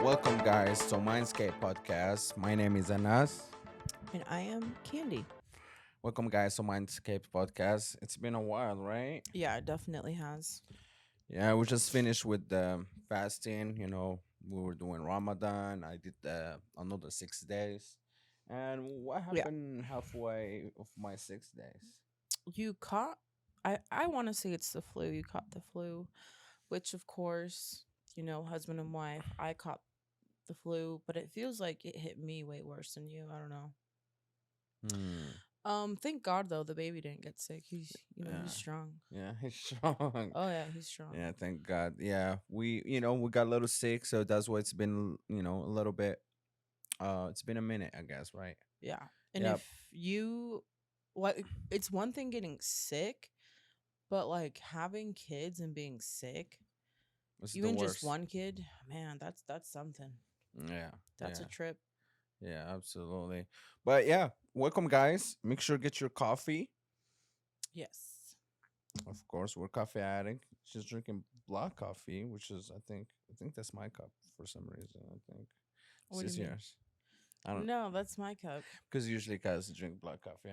Welcome, guys, to Myndscapepodcast. My name is Anas. And I am Candy. Welcome, guys, to Myndscapepodcast. It's been a while, right? Yeah, it definitely has. Yeah, we just finished with the fasting. We were doing Ramadan. I did another 6 days. And what Yeah. happened halfway of my 6 days? You caught I want to say it's the flu. You caught the flu, which of course, husband and wife, I caught the flu, but it feels like it hit me way worse than you. I don't know. Hmm. Thank God though the baby didn't get sick. He's Yeah. strong. Yeah, he's strong. Oh yeah, he's strong. Yeah, thank God. Yeah, we got a little sick, so that's why it's been, a little bit. It's been a minute, I guess, right? Yeah. And Yep. if you like it's one thing getting sick, but like having kids and being sick, This is the even just worst. one kid, man, that's something. Yeah, That's a yeah, trip. yeah, absolutely. But yeah, welcome, guys. Make sure to get your coffee. Yes. Of course, we're coffee addict. She's drinking black coffee, which is, I think that's my cup for some reason. I think this What do you is mean? yours. I don't No, that's my cup. because usually guys drink black coffee.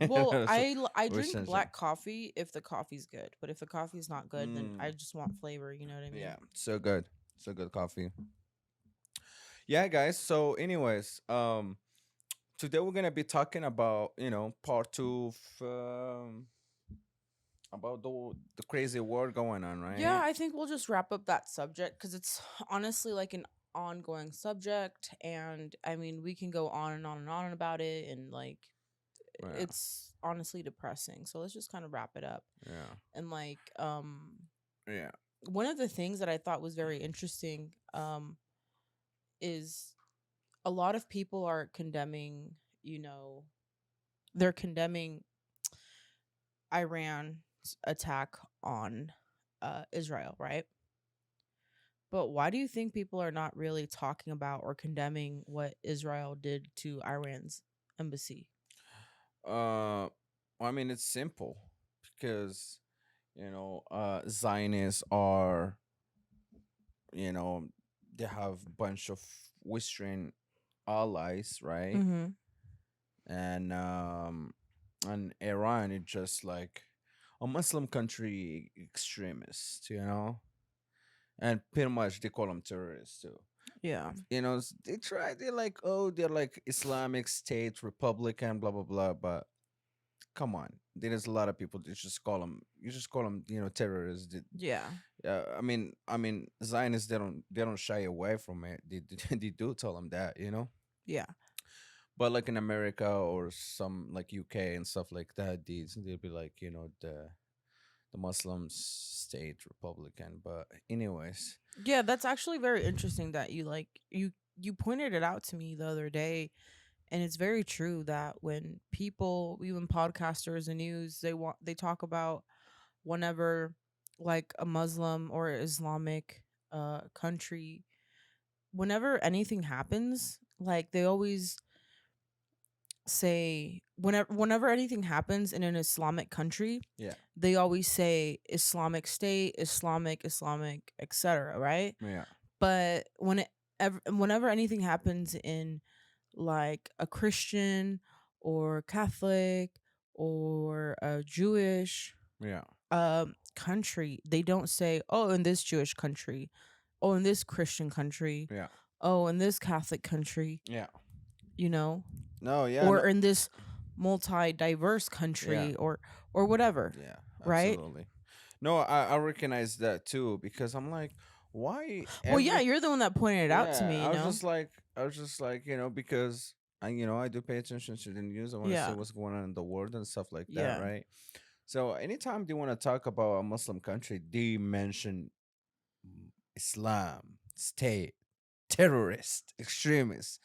Well, So I we drink change it. black coffee if the coffee's good, but if the coffee's not good, then I Mm, just want flavor. You know what I mean? yeah, so good coffee. Yeah, guys. So, anyways, today we're gonna be talking about part two of about the crazy war going on, Yeah, right? I think we'll just wrap up that subject because it's honestly like an ongoing subject, and I mean we can go on and on and on about it, and like Yeah, it's honestly depressing. So let's just kind of wrap it up. yeah, And like yeah. one of the things that I thought was very interesting is a lot of people are condemning, you know, they're condemning Iran's attack on Israel, right? But why do you think people are not really talking about or condemning what Israel did to Iran's embassy? I mean, it's simple because Zionists are, you know they have bunch of Western allies, right? Mm-hmm. And Iran is just like a Muslim country extremist, and pretty much they call them terrorists too. Yeah. They're like, oh, they're like Islamic State, Republican, blah blah blah. But come on, there's a lot of people that you just call them terrorists. Yeah. I mean, Zionists, they don't shy away from it. They do tell them that. Yeah. But like in America or some like UK and stuff like that, they'll be like, the Muslim state Republican. But anyways, Yeah, that's actually very interesting that you pointed it out to me the other day, and it's very true that when people, even podcasters and news, they talk about whenever like a Muslim or Islamic country, whenever anything happens, like they always say whenever anything happens in an Islamic country, yeah, they always say Islamic State, Islamic, etc., right? yeah, But whenever anything happens in like a Christian or Catholic or a Jewish yeah, country, they don't say, "Oh, in this Jewish country, oh, in this Christian country, yeah, oh, in this Catholic country," yeah. you know, No, yeah, or no, in this multi-diverse yeah, country or whatever, yeah, right? absolutely. No, I recognize that too because I'm like, why Well, yeah, every you're the one that pointed it out to yeah, me, I was just like, because I do pay attention to the news. I want to see Yeah. what's going on in the world and stuff like that, Yeah. right? So anytime they want to talk about a Muslim country, they mention Islam, state, terrorist, extremist,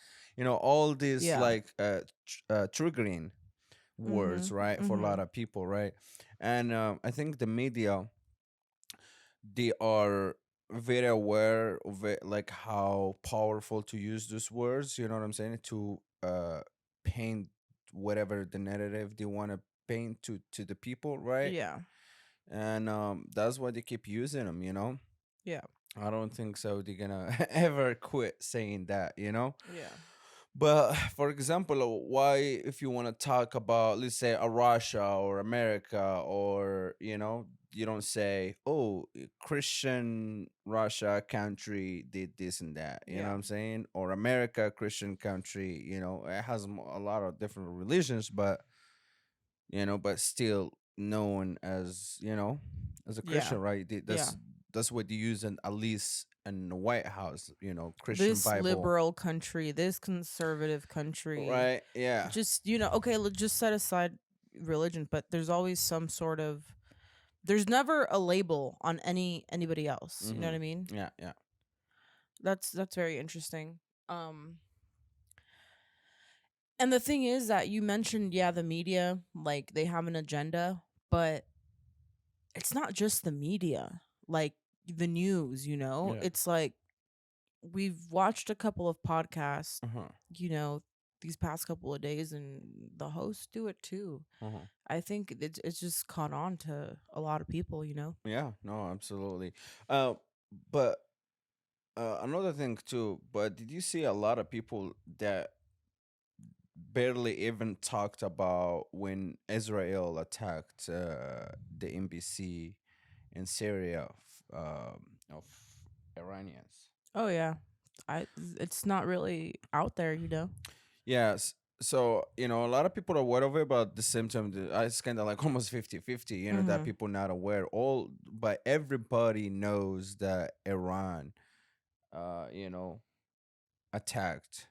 all these Yeah. like triggering words, Mhm. right, for a lot Mhm. of people, right? And I think the media, they are very aware of it, like how powerful to use those words, you know what I'm saying, to paint whatever the narrative they want to paint to the people, right? Yeah. And that's why they keep using them. Yeah. I don't think Saudi gonna ever quit saying that, you know? Yeah. But for example, why, if you want to talk about, let's say, a Russia or America, or, you don't say, oh, Christian Russia country did this and that, you know Yeah. what I'm saying? Or America, Christian country, it has a lot of different religions, but, but still known as, as a Yeah. Christian, right? Yeah. That's what you use in, at least in the White House, Christian This Bible, liberal country, this conservative country, right? Yeah. just, okay, let's just set aside religion, but there's always some sort of, there's never a label on anybody else. You know what Mm-hmm. I mean? Yeah, yeah. That's very interesting. Um and the thing is that you mentioned, yeah, the media, like they have an agenda, but it's not just the media. Like the news, Yeah. it's like we've watched a couple of podcasts, Uh-huh. you know, these past couple of days, and the hosts do it too. Uh-huh. I think it's just caught on to a lot of people. Yeah, no, absolutely. Uh but another thing too, but did you see a lot of people that barely even talked about when Israel attacked the embassy in Syria of Iranians? Oh yeah. I It's not really out there. Yes. So, a lot of people are aware of it, but at the same time, it's kind of like almost 50-50. That Mhm. people not aware. But everybody knows that Iran, uh, you know, attacked,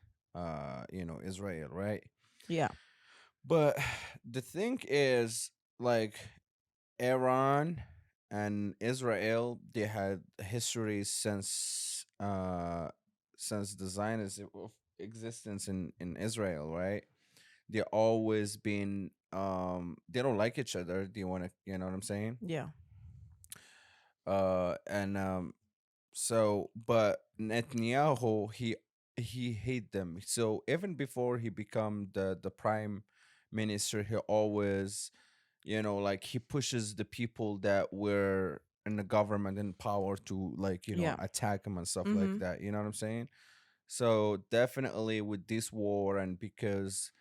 Israel, right? Yeah. But the thing is, like, Iran and Israel, they had history since the Zionist of existence in Israel, right? They always been they don't like each other. Do you want to, you know what I'm saying? Yeah. And so, but Netanyahu, he hate them. So even before he become the prime minister, he always, like, he pushes the people that were in the government and power to, like, Yeah. attack him and stuff like Mhm. that. You know what I'm saying? So definitely with this war, and because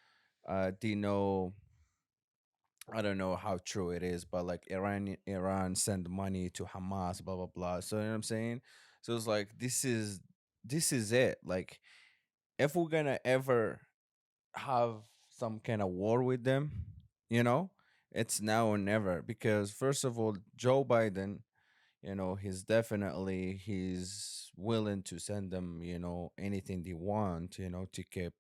they know, I don't know how true it is, but like Iran send money to Hamas, blah blah blah. So you know what I'm saying? So it's like this is it. Like, if we're gonna ever have some kind of war with them, you know, it's now or never. Because first of all, Joe Biden, he's willing to send them, anything they want, to keep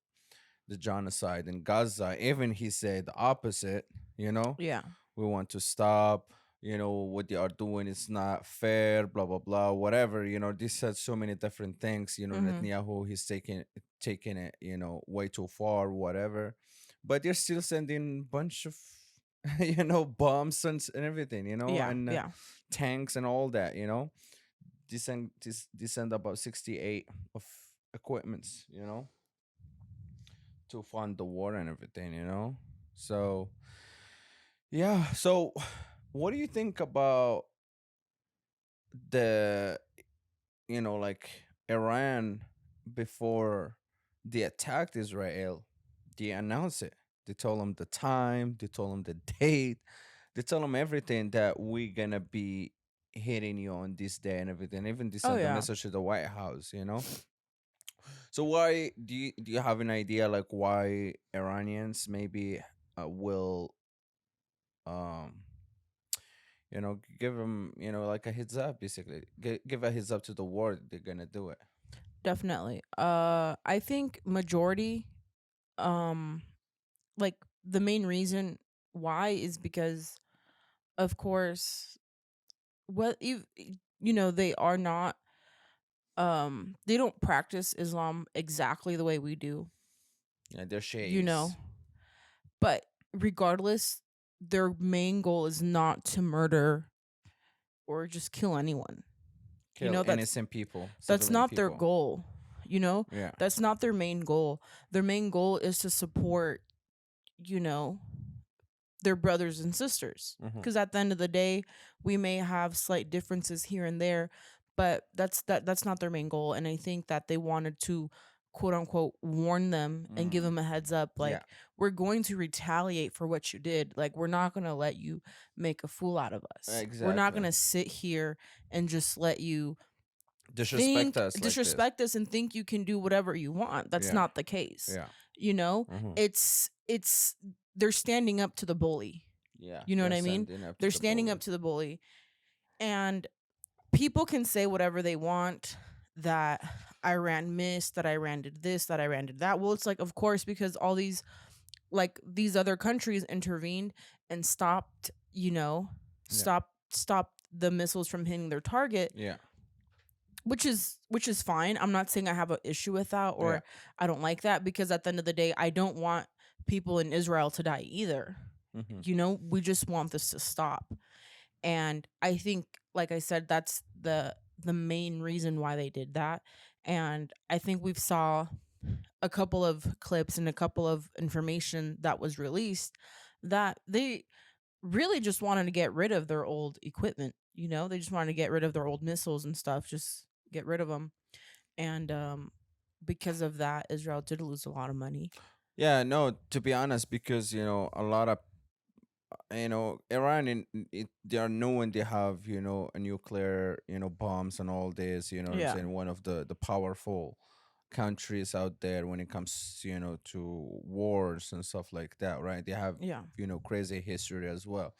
the genocide in Gaza. Even he said the opposite, you know, Yeah. we want to stop, what they are doing is not fair, blah blah blah, whatever. This said so many different things. Mhm. Netanyahu, he's taking it, way too far, whatever. But they're still sending bunch of bombs and everything, Yeah. and Yeah. tanks and all that. They send about 68 of equipments, to fund the war and everything. So yeah. So what do you think about the, like, Iran, before they attacked Israel? They announced it. They told them the time, they told them the date, they told them everything, that we're gonna be hitting you on this day and everything. Even they Oh sent the yeah. message to the White House. So why do you have an idea, like, why Iranians maybe will um give them, like, a heads up, basically. Give a heads up to the war that they're gonna do it. Definitely. I think majority, um like the main reason why is because, of course, what they are not, they don't practice Islam exactly the way we do, Yeah, they're you shays. know. But regardless, their main goal is not to murder or just kill anyone. You Kill know, innocent people, that's civilian not their people. goal. You know, Yeah. that's not their main goal. Their main goal is to support, you know, their brothers and sisters. Mm-hmm. Because at the end of the day, we may have slight differences here and there, but that's not their main goal. And I think that they wanted to quote unquote warn them and give Mm. them a heads up, Yeah, like, we're going to retaliate for what you did. Like, we're not going to let you make a fool out of us. We're not going exactly. to sit here and just let you Disrespect think us like this. disrespect us and think you can do whatever you want. That's Yeah, not the case. yeah. You know, Hmm. it's they're standing up to the bully. Yeah, You know what they're I mean? sending up to They're the standing up bully. to the bully. And people can say whatever they want, that Iran missed, that Iran did this, that Iran did that. Well, it's like, of course, because all these, like, these other countries intervened and stopped, Yeah, stopped the missiles from hitting their target, yeah, which is fine. I'm not saying I have an issue with that, yeah. or I don't like that, because at the end of the day, I don't want people in Israel to die either. Hmm. We just want this to stop. And I think, like I said, that's the main reason why they did that. And I think we've saw a couple of clips and a couple of information that was released, that they really just wanted to get rid of their old equipment. They just wanted to get rid of their old missiles and stuff, just get rid of them. And because of that, Israel did lose a lot of money. Yeah, no, to be honest, because a lot of Iran, they are known, they have a nuclear bombs and all this. You know what I'm Yeah. saying? One of the powerful countries out there when it comes to wars and stuff like that, right? They have Yeah. crazy history as well.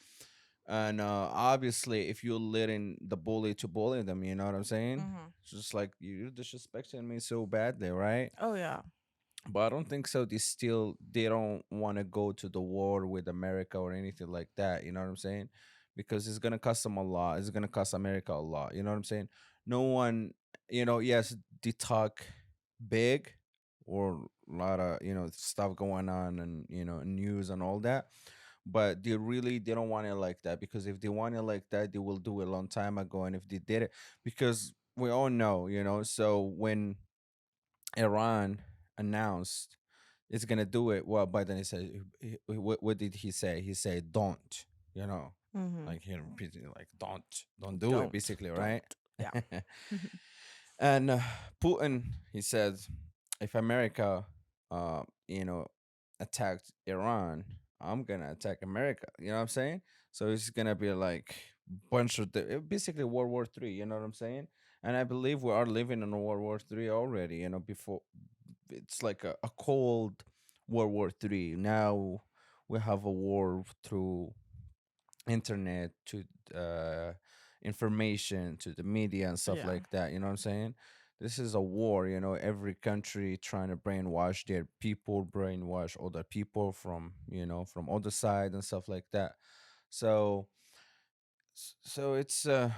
And obviously, if you're letting the bully to bully them, you know what I'm saying? Hmm. It's just like you're disrespecting me so badly, right? Oh yeah. But I don't think so. They don't want to go to the war with America or anything like that. You know what I'm saying? Because it's gonna cost them a lot. It's gonna cost America a lot. You know what I'm saying? No one, yes, they talk big or a lot of stuff going on and news and all that. But they don't want it like that, because if they want it like that, they will do it a long time ago. And if they did it, because we all know, so when Iran announced it's gonna do it. Well, by then he said, what did he say? He said, "Don't," you know, Hmm. like he repeated, like, don't do it," Don't, basically, don't. right? Yeah. And Putin, he said, if America, you know, attacked Iran, I'm gonna attack America. You know what I'm saying? So it's gonna be like bunch of basically World War III. You know what I'm saying? And I believe we are living in a World War III already. Before it's like a cold World War III. Now we have a war through internet, to uh, information, to the media and stuff Yeah. like that. You know what I'm saying? This is a war. Every country trying to brainwash their people, brainwash other people from from other side and stuff like that. So it's a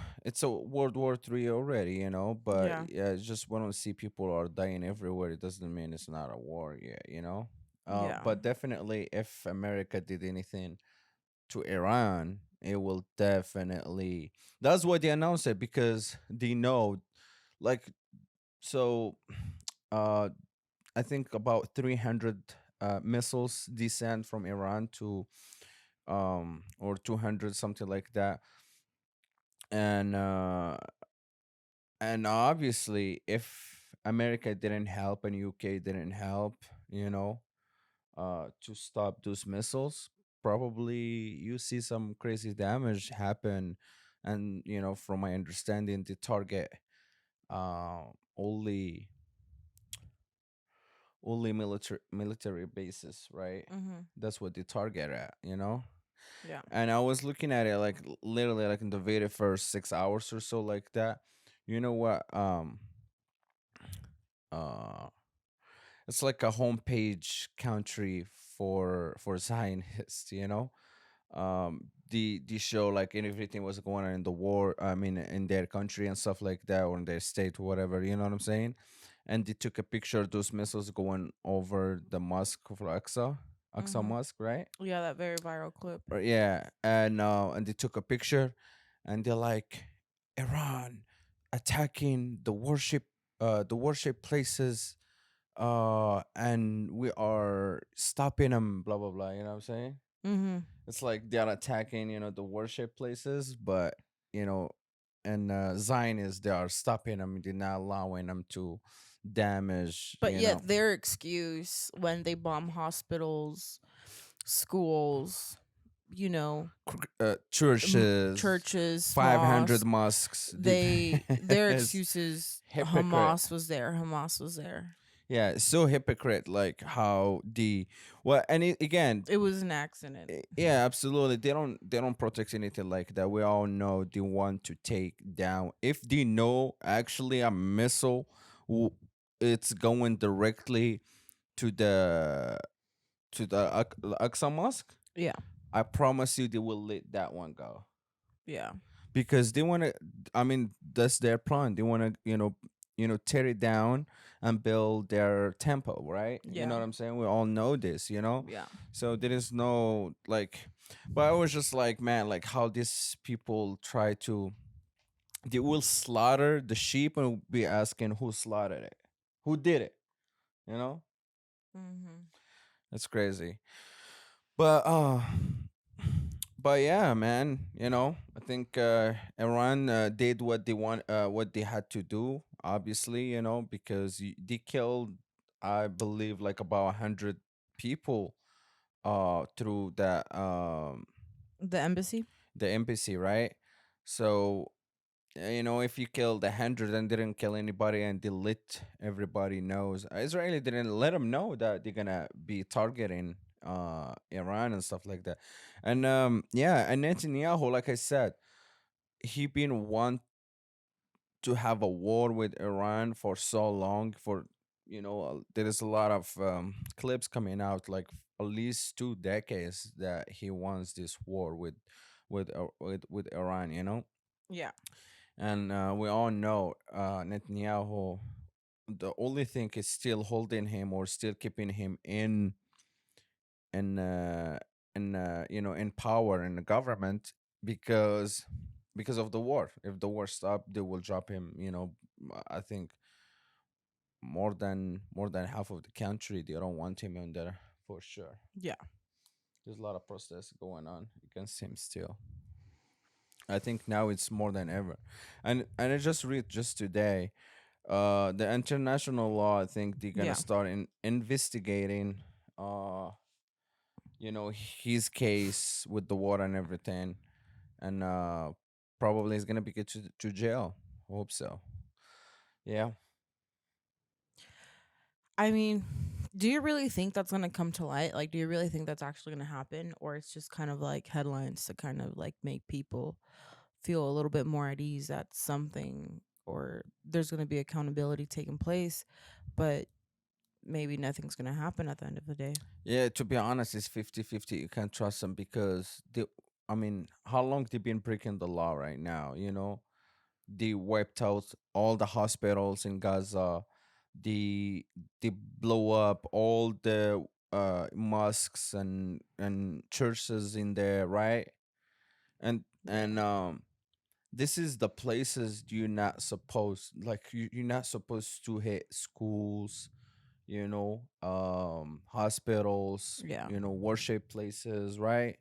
World War III already, but Yeah. yeah, it's just when we see people are dying everywhere, it doesn't mean it's not a war yet. Yeah. But definitely, if America did anything to Iran, it will definitely. That's why they announced it, because they know, like, so. Uh, I think about 300 missiles descend from Iran to or 200, something like that. And obviously, if America didn't help and UK didn't help, you know, to stop those missiles, probably you see some crazy damage happen. And from my understanding, the target uh, only only military bases, right? Hmm. That's what they target at. Yeah. And I was looking at it, like, literally, like, in the very first 6 hours or so, like that. You know what? Uh, it's like a homepage country for Zionists. The show, like, and everything was going on in the war. I mean, in their country and stuff like that, or in their state, whatever. You know what I'm saying? And they took a picture of those missiles going over the mosque of Aqsa Hmm. Mosque, right? Yeah, that very viral clip. Or, yeah, and they took a picture, and they're like, Iran attacking the worship places, and we are stopping them, blah blah blah. You know what I'm saying? Hmm. It's like they're attacking, the worship places, but you know, and Zionists, they are stopping them. They're not allowing them to damage. But yet their excuse when they bomb hospitals, schools, you know, Churches, churches, 500 mosques, mosques. their Is excuse is hypocrite. Hamas was there. Hamas was there. Yeah, it's so hypocrite. Like how the well, and again, It was an accident. yeah, absolutely. They don't protect anything like that. We all know they want to take down. If they know actually a missile, w- it's going directly to the Aqsa Mosque. Yeah. I promise you, they will let that one go Yeah. because they want to. I mean, that's their plan. They want to, tear it down and build their temple, right? You know Yeah. what I'm saying? We all know this. Yeah. So there is no like, but I was just like, man, like how these people try to. They will slaughter the sheep and be asking who slaughtered it, who did it. You know, Mhm. that's crazy. But but yeah, man, I think Iran did what they had to do, obviously, because they killed, I believe, like about 100 people through The embassy? the embassy, right? So if you killed 100 and didn't kill anybody and they let everybody knows, Israeli didn't let them know that they're gonna be targeting Iran and stuff like that. And yeah, and Netanyahu, like I said, he been want to have a war with Iran for so long. For there is a lot of clips coming out, like at least 2 decades, that he wants this war with Iran. Yeah. And we all know Netanyahu. The only thing is still holding him or still keeping him in uh, in power in the government because of the war. If the war stopped, they will drop him. I think more than half of the country, they don't want him in there for sure. Yeah. There's a lot of protests going on against him still. I think now it's more than ever. And I just read just today, the international law, I think they're gonna Yeah. start investigating uh his case with the water and everything, and probably he's gonna be get to jail. Hope so. Yeah. I mean, do you really think that's going to come to light? Like, do you really think that's actually going to happen? Or it's just kind of like headlines to kind of like make people feel a little bit more at ease that something or there's going to be accountability taking place, but maybe nothing's going to happen at the end of the day? Yeah, to be honest, it's 50-50. You can't trust them because I mean, how long they been breaking the law right now, They wiped out all the hospitals in Gaza. They blow up all the mosques and churches in there, right? Yeah. And this is the places you're not supposed, like you're not supposed to hit schools, hospitals, Yeah. worship places, right?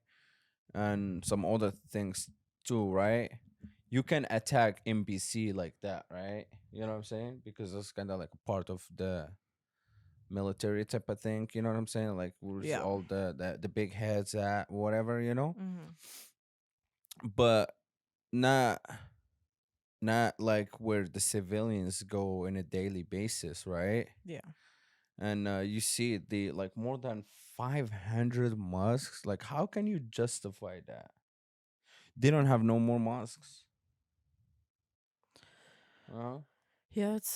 And some other things too, right? You can attack NBC like that, right? You know what I'm saying? Because that's kind of like a part of the military type of thing. You know what I'm saying? Like where's Yeah. all the big heads at, whatever. Hmm. But not not like where the civilians go on a daily basis, right? Yeah. And you see the like more than 500 mosques. Like, how can you justify that? They don't have no more mosques. Uh-huh. Yeah, it's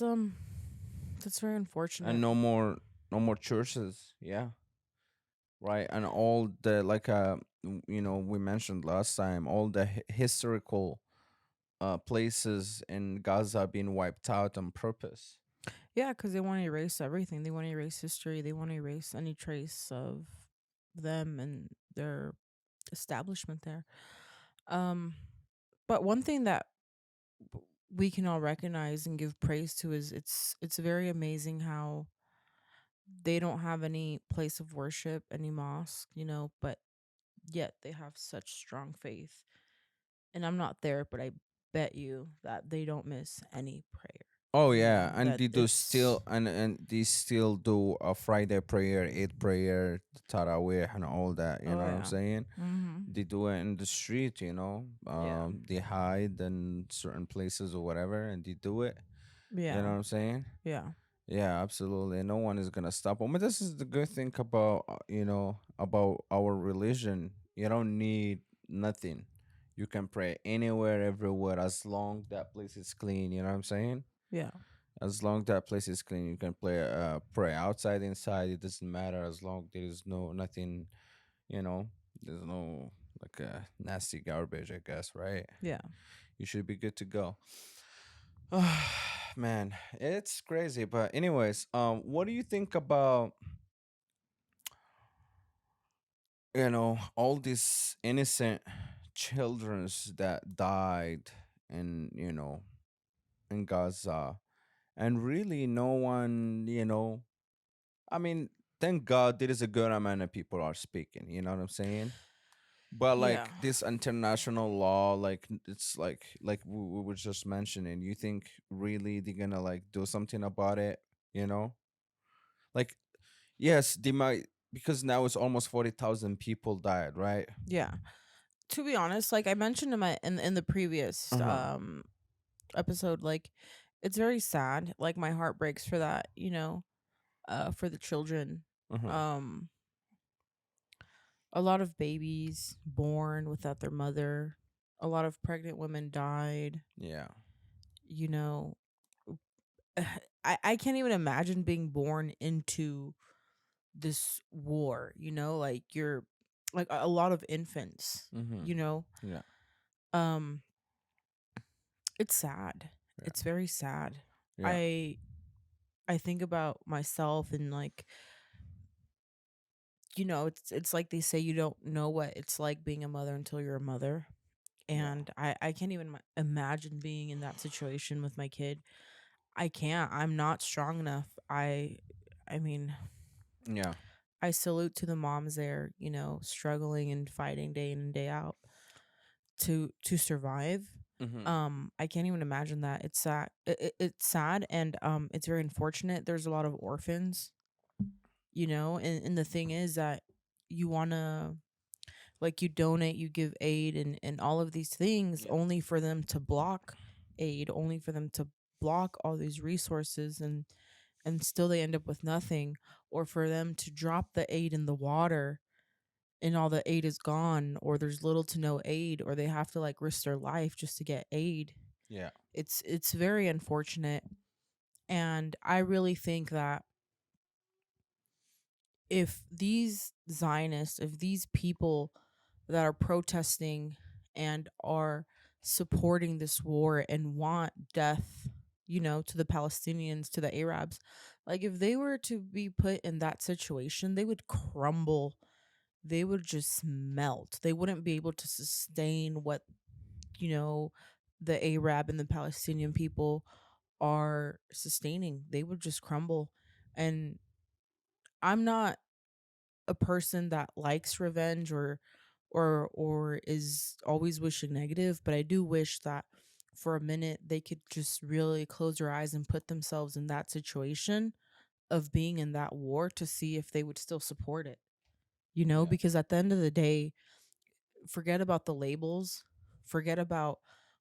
that's very And unfortunate. no more churches, yeah, right. And all the like we mentioned last time, all the historical places in Gaza being wiped out on purpose. Yeah, because they want to erase everything. They want to erase history. They want to erase any trace of them and their establishment there. Um, but one thing that we can all recognize and give praise to is it's very amazing how they don't have any place of worship, any mosque, but yet they have such strong faith. And I'm not there, but I bet you that they don't miss any prayer. Oh You yeah, know, and that they do it's still, and they still do a Friday prayer, Eid prayer, Tarawih, and all that. You oh know what I'm yeah. saying? Mhm. They do it in the street. Yeah. They hide in certain places or whatever, and they do it. You know Yeah. what I'm saying? Yeah. Yeah, absolutely. No one is gonna stop them. But this is the good thing about about our religion. You don't need nothing. You can pray anywhere, everywhere, as long that place is clean. You know what I'm saying? Yeah. As long that place is clean, you can pray outside, inside. It doesn't matter as long there is no nothing. You know, there's no like nasty garbage. I guess, right? Yeah. You should be good to go. Man, it's crazy. But anyways, what do you think about all these innocent childrens that died in in Gaza, and really no one, I mean, thank God there is a good amount of people are speaking. You know what I'm saying? But Yeah. like this international law, like it's like we were just mentioning. You think really they're gonna like do something about it? You know, like yes, they might, because now it's almost 40,000 people died, right? Yeah. To be honest, like I mentioned in the previous Uh huh. episode, like it's very sad. Like my heart breaks for that, for the children. Uh huh. Um a lot of babies born without their mother. A lot of pregnant women died, Yeah. you know. I can't even imagine being born into this war, like you're like a lot of infants, Mm-hmm. you know. Yeah. Um it's sad. It's Yeah. very sad. Yeah. I think about myself and like, it's like they say you don't know what it's like being a mother until you're a mother. Yeah. And I can't even imagine being in that situation with my kid. I can't. I'm not strong enough. I mean, Yeah. I salute to the moms there, struggling and fighting day in and day out to survive. Mm-hmm. I can't even imagine that. It's sad. It's sad, and it's very unfortunate. There's a lot of orphans, and the thing is that you want to, like, you donate, you give aid, and all of these things Yeah. only for them to block aid, only for them to block all these resources, and still they end up with nothing, or for them to drop the aid in the water and all the aid is gone, or there's little to no aid, or they have to like risk their life just to get aid. Yeah. It's very unfortunate, and I really think that if these Zionists, if these people that are protesting and are supporting this war and want death, to the Palestinians, to the Arabs, like if they were to be put in that situation, they would crumble. They would just melt. They wouldn't be able to sustain what, you know, the Arab and the Palestinian people are sustaining. They would just crumble. And I'm not a person that likes revenge or is always wishing negative, but I do wish that for a minute they could just really close their eyes and put themselves in that situation of being in that war to see if they would still support it. Yeah. Because at the end of the day, forget about the labels, forget about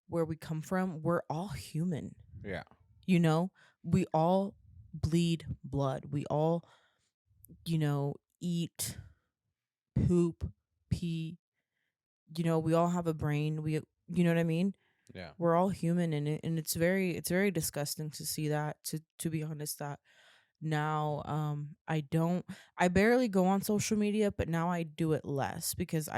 where we come from. We're all human, Yeah. you know? We all bleed blood. We all, eat, poop, pee. We all have a brain. You know what I mean? Yeah. We're all human, and it's very disgusting to see that, to be honest, that now I barely go on social media, but now I do it less because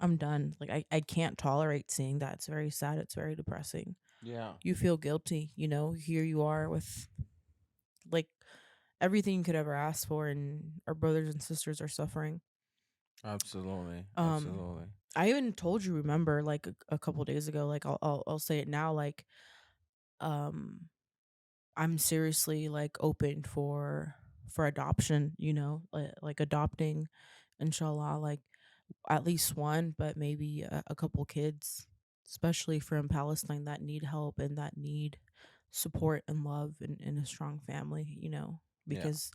I'm done. Like I can't tolerate seeing that. It's very sad, it's very depressing. Yeah. You feel guilty, here you are with like everything you could ever ask for, and our brothers and sisters are suffering. Absolutely. um Absolutely. I even told you, remember, like a couple days ago, like I'll say it now, like um I'm seriously like open for adoption, like adopting, inshallah, like at least one, but maybe a couple kids. especially from Palestine that need help and that need support and love and a strong family, Yeah. because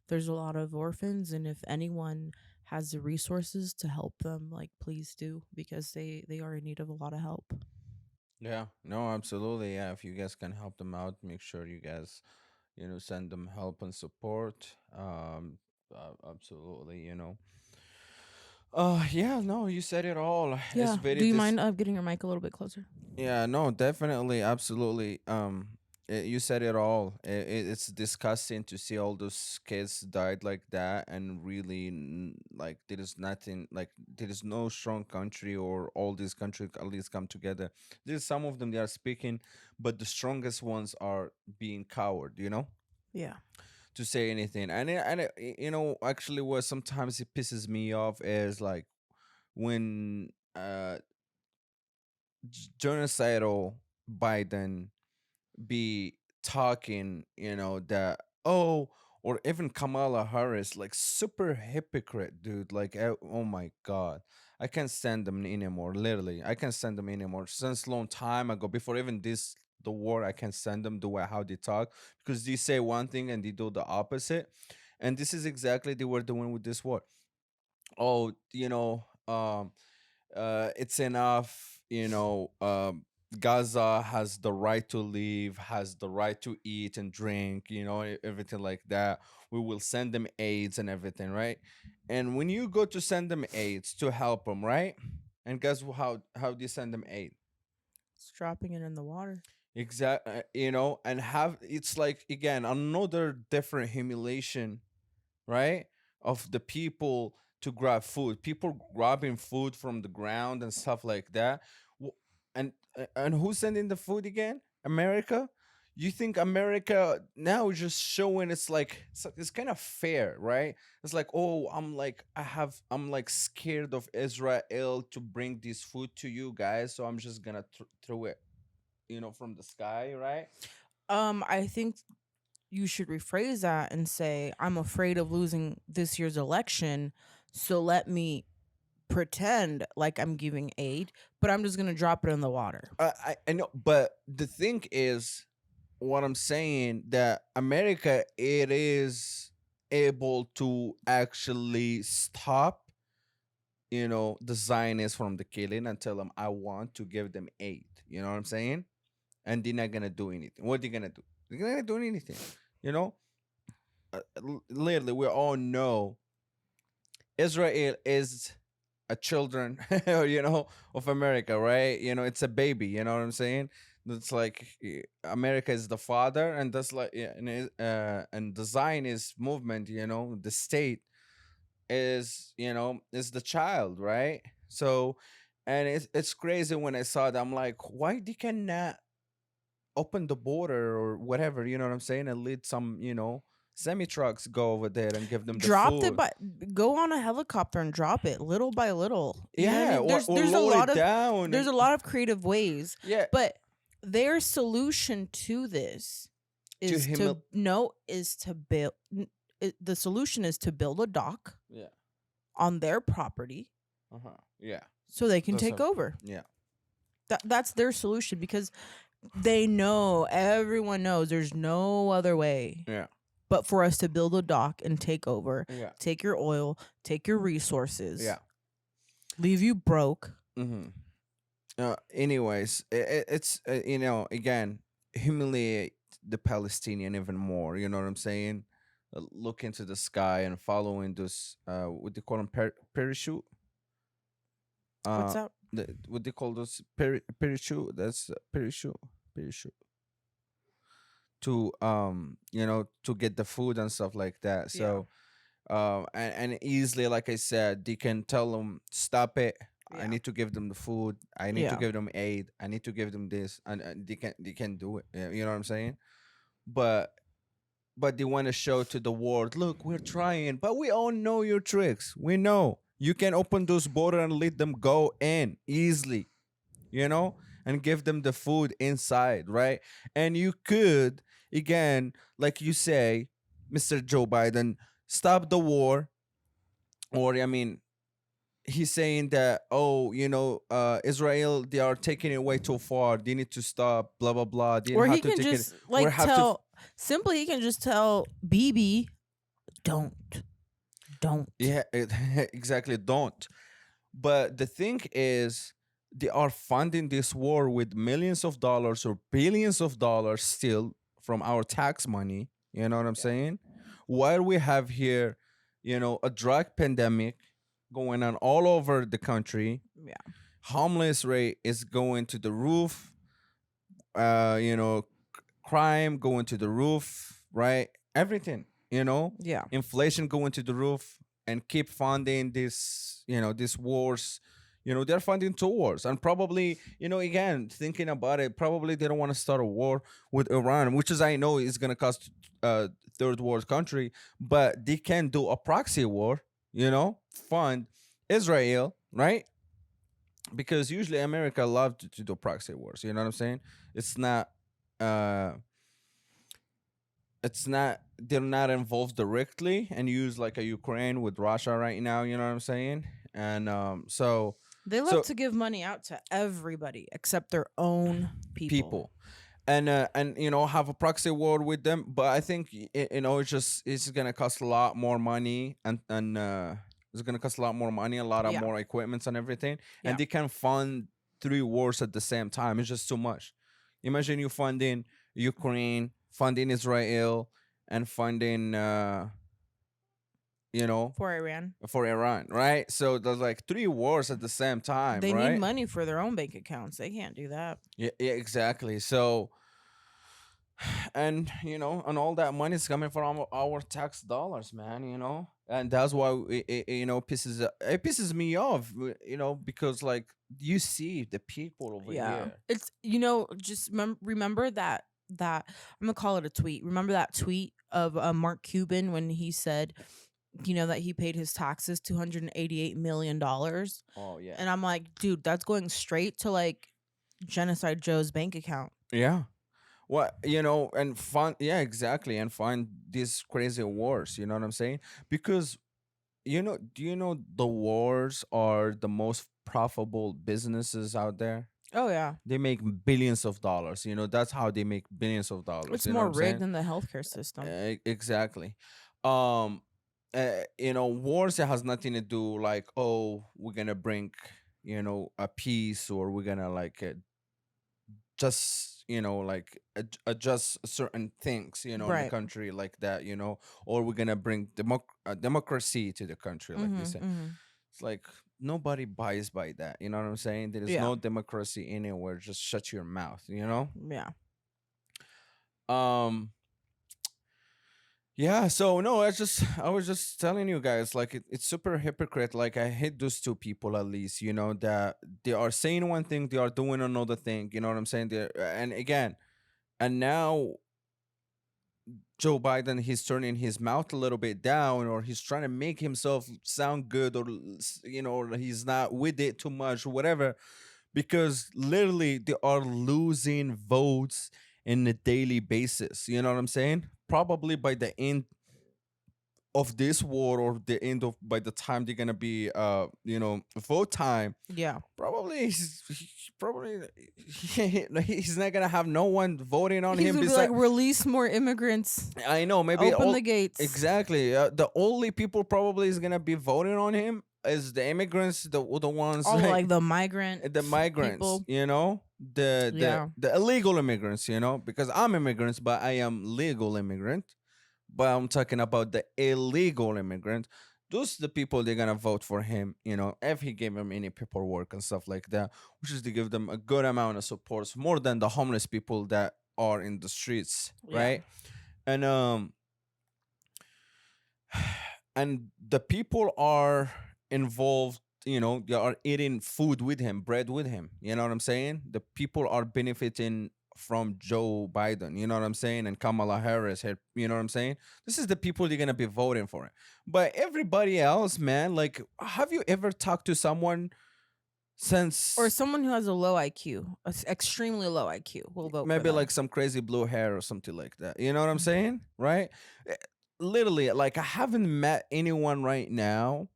there's a lot of orphans, and if anyone has the resources to help them, like, please do, because they are in need of a lot of help. Yeah, no, absolutely. Yeah, if you guys can help them out, make sure you guys, send them help and support. Absolutely, yeah, no, you said it all. It's Yeah. very Do you mind getting your mic a little bit closer? Yeah, no, definitely, absolutely. You said it all. It's disgusting to see all those kids died like that, and really, like there is nothing, like there is no strong country, or all these countries at least come together. There's some of them they are speaking, but the strongest ones are being coward. Yeah. To say anything, actually, what sometimes it pisses me off is like when genocidal Biden be talking, that, oh, or even Kamala Harris, like super hypocrite, dude. Like, oh my God, I can't stand them anymore. Literally, I can't stand them anymore. Since long time ago, before even the war, I can't stand them the way how they talk, because they say one thing and they do the opposite, and this is exactly they were doing with this war. Oh, it's enough. Gaza has the right to leave, has the right to eat and drink, everything like that. We will send them aids and everything, right? And when you go to send them aids to help them, right? And guess how do you send them aid? It's dropping it in the water. Exactly, and have it's like again another different humiliation, right? Of the people to grab food, people grabbing food from the ground and stuff like that. W- and who's sending the food again? America. You think America now is just showing it's kind of fair, right? It's like, oh, I'm like scared of Israel to bring this food to you guys, so I'm just gonna throw it, from the sky, right? I think you should rephrase that and say, I'm afraid of losing this year's election, so let me pretend like I'm giving aid, but I'm just going to drop it in the water. I know, but the thing is, what I'm saying, that America, it is able to actually stop, the Zionists from the killing and tell them, I want to give them aid. You know what I'm saying? And they're not gonna do anything. What are they gonna do? They're not gonna do anything. You know, literally, we all know Israel is a children, of America, right? It's a baby. You know what I'm saying? It's like America is the father, and that's like, yeah, and the Zionist movement, the state is the child, right? So, and it's crazy when I saw that. I'm like, why they cannot open the border or whatever? You know what I'm saying? And let some, semi trucks go over there and give them the Dropped it, food. but go on a helicopter and drop it little by little. You know what I Yeah, mean? or There's a lower lot it of down there's and a lot of creative ways, yeah, but their solution to this to is him. to build the solution is to build a dock Yeah. on their property Uh-huh. Yeah. so they can That's take a over. yeah. That's their solution, because they know, everyone knows, there's no other way Yeah. but for us to build a dock and take over, Yeah. take your oil, take your resources, Yeah. leave you broke. Mm-hmm. Anyways, it's again, humiliate the Palestinian even more. You know what I'm saying? Look into the sky and following this. What they call them, parachute. What's Uh, up? what they call those, parachute. That's parachute to to get the food and stuff like that. Yeah. So and easily, like I said, they can tell them, stop it. I Yeah. need to give them the food. I need to Yeah. give them aid. I need to give them this, and they can do it. You know what I'm saying? But they want to show to the world, look, we're trying, but we all know your tricks. We know you can open those border and let them go in easily, and give them the food inside, right? And you could, again, like you say, Mr. Joe Biden, stop the war, or I mean, he's saying that, oh, Israel, they are taking it way too far, they need to stop, blah blah blah, they Or have he to can take it, just we like have to tell simply he can just tell BB don't don't. yeah, exactly, don't. But the thing is, they are funding this war with millions of dollars or billions of dollars still from our tax money. You know what I'm Yeah. saying? While we have here, a drug pandemic going on all over the country, Yeah. homeless rate is going to the roof, crime going to the roof, right? Everything, Yeah. inflation going to the roof, and keep funding this, these wars. They're funding two wars, and probably, again, thinking about it, probably they don't want to start a war with Iran, which is, I know, is going to cost third world country, but they can do a proxy war, fund Israel, right? Because usually America love to do proxy wars. You know what I'm saying? It's not uh it's not, they're not involved directly and use like a Ukraine with Russia right now, you know what I'm saying? And They love so to give money out to everybody except their own people. people, and have a proxy war with them, but I think it's gonna cost a lot more money, and it's gonna cost a lot more money, a lot of Yeah. more equipments and everything, and Yeah. they can fund three wars at the same time. It's just too much. Imagine you funding Ukraine, funding Israel, and funding you know For Iran. for Iran, right? So there's like three wars at the same time, They need right? money for their own bank accounts. They can't do that. Yeah, yeah, exactly. So, and and all that money is coming from our tax dollars, man. And that's why it pisses me off, because like you see the people over Yeah. here. It's just remember that I'm gonna call it a tweet. Remember that tweet of Mark Cuban when he said, that he paid his taxes $288 million, Oh yeah, and I'm like, dude, that's going straight to like Genocide Joe's bank account. yeah. What, and fund, yeah, exactly, and find these crazy wars. You know what I'm saying? Because do you know the wars are the most profitable businesses out there? Oh yeah, They make billions of dollars. That's how they make billions of dollars. it's You know what more I'm rigged saying? than the healthcare system. Exactly. Um, wars, it has nothing to do like, oh, we're gonna bring, a peace, or we're gonna like just like adjust certain things, in the Right. country like that, or we're gonna bring democracy to the country, like they Mhm. say. Mhm. It's like nobody buys by that. You know what I'm saying? There is Yeah. no democracy anywhere. Just shut your mouth. Yeah. Um. Yeah. So no, I was just telling you guys, like it's super hypocrite. Like I hate those two people at least. That they are saying one thing, they are doing another thing. You know what I'm saying? And again, and now Joe Biden, he's turning his mouth a little bit down, or he's trying to make himself sound good, or or he's not with it too much, or whatever, because literally they are losing votes in a daily basis. You know what I'm saying? Probably by the end of this war, or the end of, by the time they're gonna be vote time, Yeah. probably probably he's not gonna have no one voting on He's him gonna be like, besides, release more immigrants, I know, maybe open all, the gates. exactly. The only people probably is gonna be voting on him is the immigrants, the ones All like like the migrant the migrants, people. the the Yeah. the illegal immigrants, because I'm immigrants, but I am legal immigrant. But I'm talking about the illegal immigrant. Those the people they're gonna vote for him, if he gave them any paperwork and stuff like that, which is to give them a good amount of supports, more than the homeless people that are in the streets, Yeah. right? And and the people are involved, they are eating food with him, bread with him, you know what I'm saying? The people are benefiting from Joe Biden, you know what I'm saying, and Kamala Harris here, you know what I'm saying? This is the people you're gonna be voting for it. But everybody else, man, like, have you ever talked to someone Or since someone who has a low IQ, extremely low IQ, will vote for maybe them. like some crazy blue hair or something like that, you know what I'm saying, right? Eh, Literally, like, I haven't met anyone right now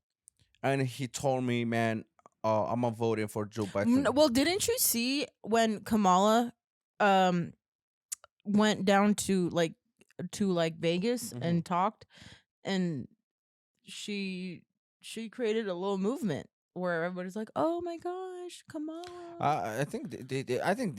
and he told me, man, I'm a voting for Joe Biden. Well, didn't you see when Kamala um went down to like Vegas Hmm. and talked, and she she created a little movement where everybody's like, "Oh my gosh, Kamala." I think I think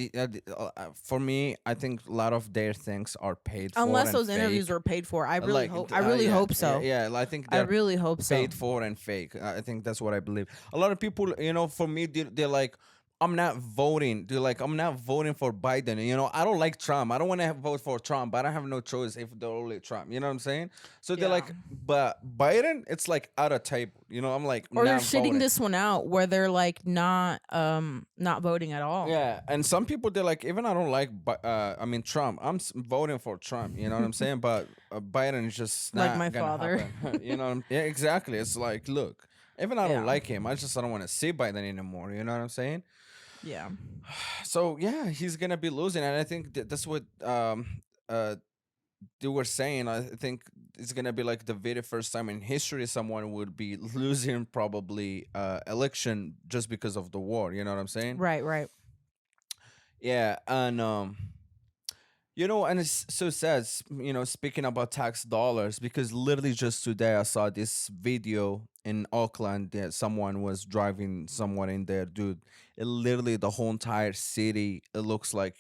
for me, I think a lot of their things are paid for Unless and those interviews fake. were paid for. Like I really yeah, hope yeah, so. yeah. I think I they're really hope so. paid for and fake. I think that's what I believe. A lot of people, for me, they're like, I'm not voting. They're like, I'm not voting for Biden. I don't like Trump. I don't want to vote for Trump, but I have no choice if they're only Trump. You know what I'm saying? So they're Yeah. like, but Biden, it's like out of table. I'm like, Or they're not shitting voting. this one out where they're like not voting at all. Yeah, and some people they're like, even I don't like, I mean Trump. I'm voting for Trump. You know what I'm saying? But Biden is just Like not my gonna father. happen. Yeah, exactly. It's like, look, even I don't Yeah. like him. I don't want to see Biden anymore. You know what I'm saying? Yeah. So yeah, he's gonna be losing, and I think that's what uh they were saying. I think it's gonna be like the very first time in history someone would be losing probably election just because of the war. You know what I'm saying? Right, right. Yeah, and and it's so sad, speaking about tax dollars, because literally just today I saw this video in Auckland that someone was driving someone in there, dude. It literally the whole entire city. It looks like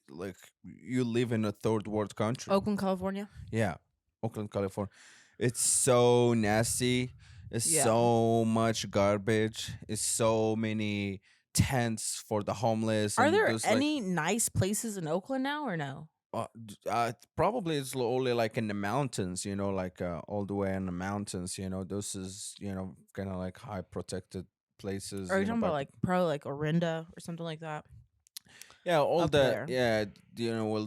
like you live in a third world country. Oakland, California. Yeah, Oakland, California. It's so nasty. It's Yeah. so much garbage. It's so many tents for the homeless Are and there those like any nice places in Oakland now or no? probably it's only like in the mountains, like all the way in the mountains. Those is kind of like high protected places. Or are you talking about like probably like Orinda or something like that Yeah, all up the there? yeah, well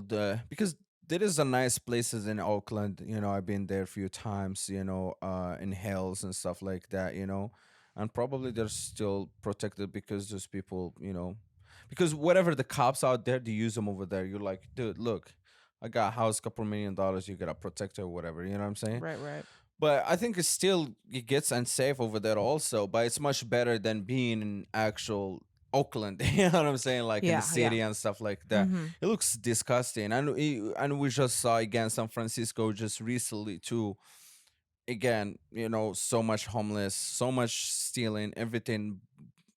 because there is a nice places in Auckland. I've been there a few times. In hills and stuff like that. And probably they're still protected because those people. Because whatever the cops out there, they use them over there. You're like, dude, look, I got a house, couple $1 million. You gotta protect it or whatever. You know what I'm saying? Right, right. But I think it gets unsafe over there also. But it's much better than being in actual Oakland. You know what I'm saying? Like in the Yeah, yeah. city and stuff like that. Mm-hmm. It looks disgusting. And we just saw again San Francisco just recently too. Again, so much homeless, so much stealing, everything.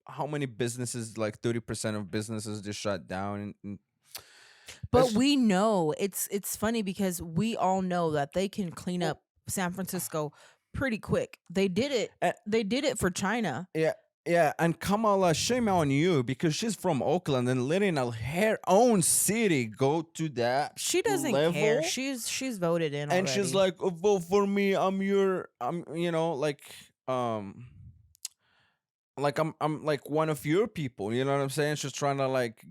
How many businesses? Like 30% of businesses just shut down. And But it's we know it's funny because we all know that they can clean well, up San Francisco pretty quick. They did it. They did it for China. yeah, yeah, and Kamala, shame on you because she's from Oakland and letting her own city go to that She doesn't care. level, She's voted in and she's already. like, "Oh, vote for me. Um, I'm like one of your people. You know what I'm saying? She's trying to like,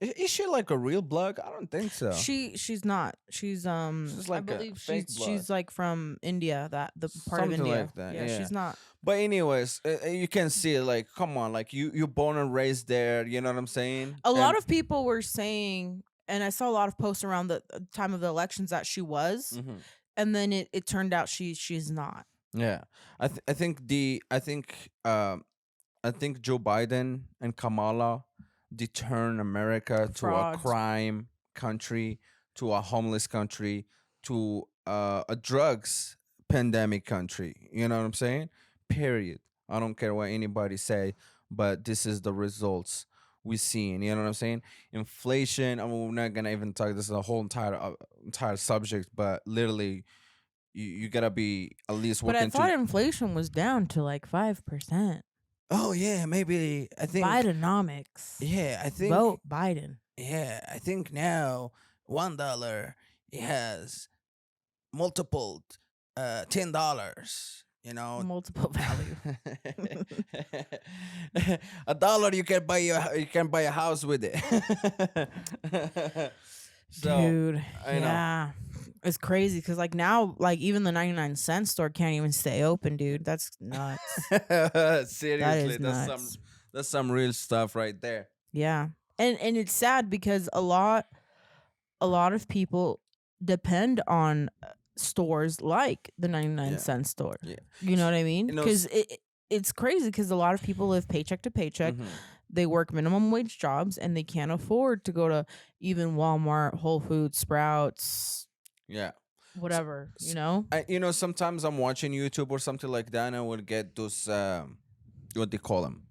is she like a real blood? I don't think so. She's not. She's She's I like a believe fake blood, she's like from India, that the part of something India. like that. Yeah, Yeah. she's not. But anyways, you can see like, come on, like you born and raised there. You know what I'm saying? A And lot of people were saying, and I saw a lot of posts around the time of the elections that she was, mhm. and then it turned out she's not. Yeah, I think Joe Biden and Kamala they turn America to a Frauds. crime country, to a homeless country, to a drugs pandemic country. You know what I'm saying? Period. I don't care what anybody say, but this is the results we seen. You know what I'm saying? Inflation. I mean, we're not gonna even talk. This is a whole entire subject, but literally, you gotta be at least But I working thought to. inflation was down to like 5%. Oh yeah, maybe I think. Bidenomics. Yeah, I think. Vote Biden. Yeah, I think now $1 it has multiple $10. Multiple value. $1 you can buy a house with it. So Dude, I know. yeah. It's crazy because like now, like even the 99-cent store can't even stay open, dude. That's nuts. That Seriously, is nuts. that's some real stuff right there. Yeah. And it's sad because a lot of people depend on stores like the 99 Yeah, cent store. yeah. You know S- what I mean? You know, Cuz it's crazy because a lot of people live paycheck to paycheck. Mm-hmm. They work minimum wage jobs and they can't afford to go to even Walmart, Whole Foods, Sprouts, Yeah. S- whatever, you know? Sometimes I'm watching YouTube or something like that, and I will get those what they call them.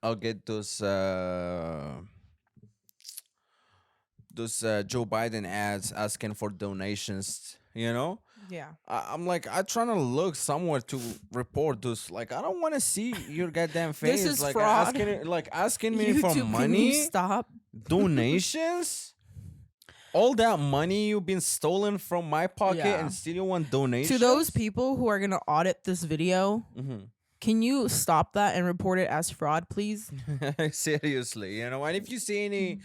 I'll get those Joe Biden ads asking for donations. Yeah. I'm like, I'm trying to look somewhere to report this. Like, I don't want to see your goddamn This face. is Like, fraud. asking me for YouTube, can you money, stop? donations. All that money you've been stolen from my pocket, Yeah. and still you want To those donations? people who are going to audit this video, Mm-hmm. can you stop that and report it as fraud, please? Seriously, and if you see any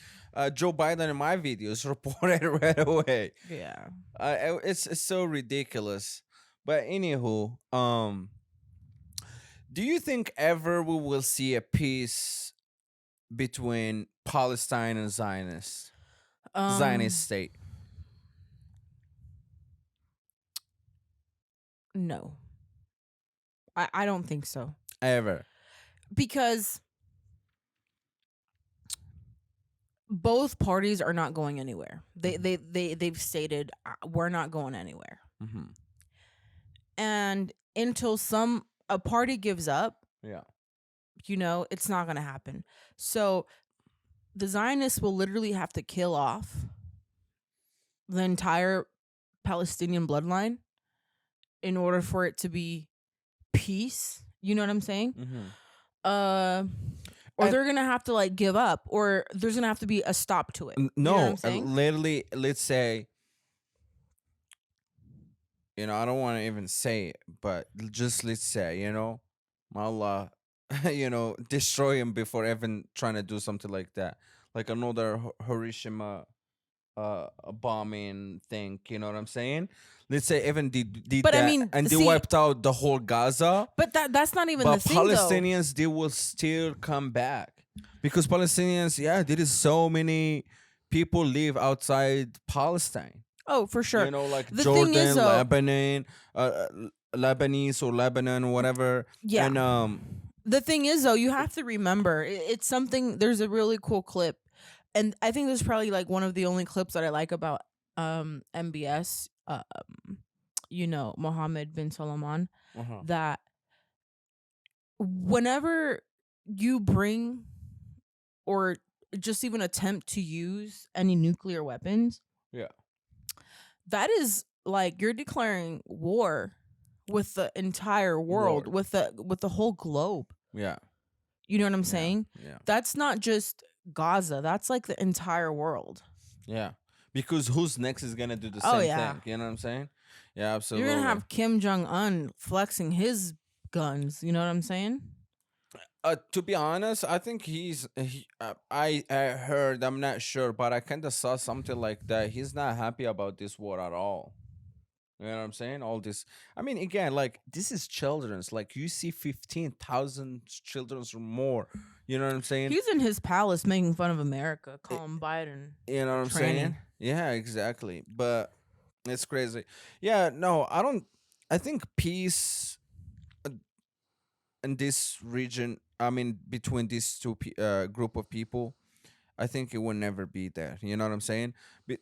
Joe Biden in my videos, report it right away. Yeah. It's so ridiculous. But anywho, do you think ever we will see a peace between Palestine and Zionist Um, state? no. I don't think so. Ever? Because both parties are not going anywhere. They've stated we're not going anywhere. Mm-hmm. And until a party gives up, Yeah. it's not going to happen. So the Zionists will literally have to kill off the entire Palestinian bloodline in order for it to be peace. You know what I'm saying? Mm-hmm. Or And they're gonna have to like give up, or there's gonna have to be a stop to it. You know what no, I'm saying? literally, let's say, I don't want to even say it, but just let's say, Allah, destroy him before even trying to do something like that, like another Hiroshima bombing thing. You know what I'm saying? Let's say even did But I that mean, and they see, wiped out the whole Gaza, but that's not even the but thing, though. Palestinians, they will still come back because Palestinians, yeah, there is so many people live outside Palestine. Oh, for sure. Like The thing is, Jordan, though, Lebanon, Lebanese or Lebanon, whatever. yeah. And The thing is, though, you have to remember it's something. There's a really cool clip, and I think this is probably like one of the only clips that I like about MBS. Mohammed bin Salman. uh-huh. That whenever you bring or just even attempt to use any nuclear weapons, Yeah. that is like you're declaring war with the entire world, with the whole globe. Yeah. You know what I'm saying? Yeah. That's not just Gaza. That's like the entire world. Yeah. Because who's next is gonna do the Oh, same yeah. thing? You know what I'm saying? Yeah, absolutely. You're gonna have Kim Jong-un flexing his guns. You know what I'm saying? To be honest, I think I heard, I'm not sure, but I kind of saw something like that. He's not happy about this war at all. You know what I'm saying? All this. I mean, again, like this is children's. Like you see 15,000 children's or more. You know what I'm saying? He's in his palace making fun of America, calling Biden. You know what I'm tranny. saying? Yeah, exactly. But it's crazy. Yeah, no, I don't. I think peace in this region, I mean, between these two group of people, I think it will never be there. You know what I'm saying?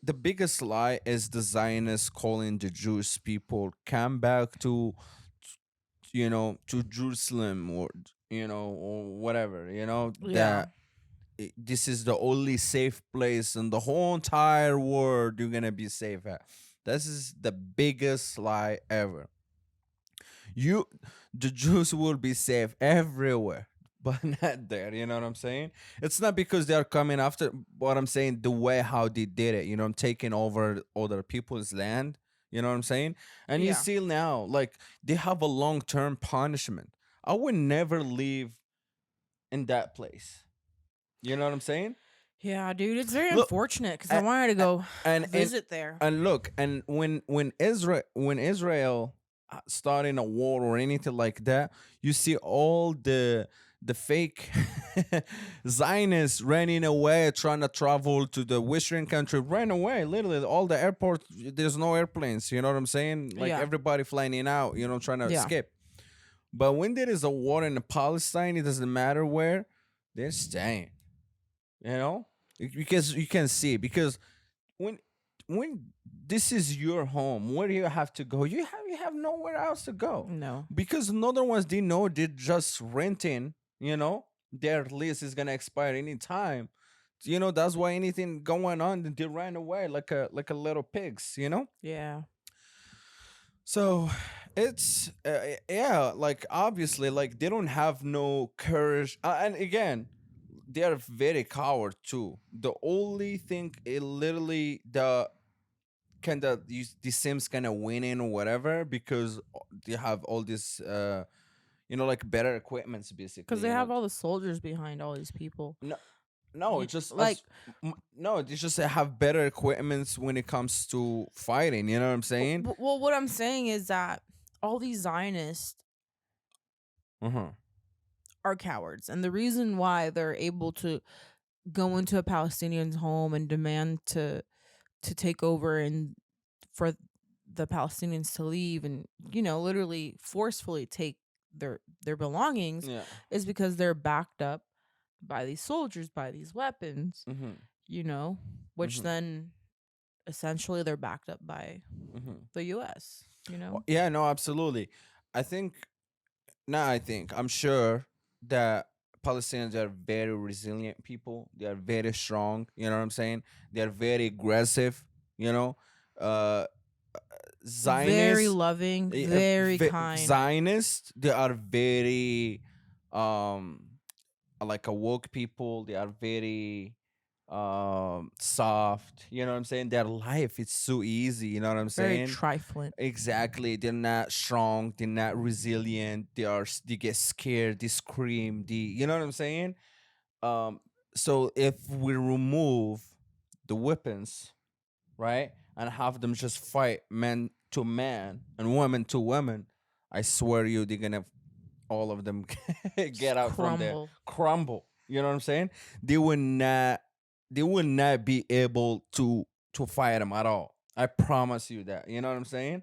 The biggest lie is the Zionists calling the Jewish people come back to Jerusalem, or whatever. Yeah. That this is the only safe place in the whole entire world you're gonna be safe at. This is the biggest lie ever. The Jews will be safe everywhere, but not there. You know what I'm saying? It's not because they are coming after. What I'm saying, the way how they did it. Taking over other people's land. You know what I'm saying? And you Yeah. see now, like they have a long-term punishment. I would never live in that place. You know what I'm saying? Yeah, dude, it's very Look, unfortunate because I wanted to go and visit there. and look, and when Israel starting a war or anything like that, you see all the fake Zionists running away, trying to travel to the Western country, ran away. Literally, all the airports, there's no airplanes. You know what I'm saying? Like Yeah. everybody flying in out. Trying to Yeah. escape. But when there is a war in Palestine, it doesn't matter where, they're staying. You know, because you can see, because when when this is your home, where do you have to go? You have nowhere else to go, No. because another ones they know they're just renting. Their lease is gonna expire anytime. That's why anything going on, they ran away like a little pigs. Yeah. So it's yeah, like obviously, like they don't have no courage, and again, they are very coward too. The only thing, it literally the kind of the Sims kind of winning or whatever, because they have all this like better equipments Because basically. they have all the soldiers behind all these people. No, no, it's just Like, as no, it's just they have better equipments when it comes to fighting. You know what I'm saying? well, what I'm saying is that all these Zionists Uh-huh. are cowards. And the reason why they're able to go into a Palestinian's home and demand to take over and for the Palestinians to leave and literally forcefully take their belongings Yeah. is because they're backed up by these soldiers, by these weapons, Mm-hmm. you know, which Mm-hmm. then essentially they're backed up by Mm-hmm. the US, you know? Yeah, no, absolutely. I think, I'm sure that Palestinians are very resilient people. They are very strong. You know what I'm saying? They are very aggressive. You know, uh, Very Zionists, loving, very kind. Zionists, they are very, um, like a woke people. They are very, soft. You know what I'm saying? Their life is so easy. You know what I'm Very saying? trifling. Exactly. They're not strong. They're not resilient. They get scared. They scream. You know what I'm saying? Um. So if we remove the weapons, right, and have them just fight man to man and woman to woman, I swear you, they're gonna all of them Just get out from there, crumble. crumble. You know what I'm saying? They will not. They will not be able to fight them at all. I promise you that. You know what I'm saying?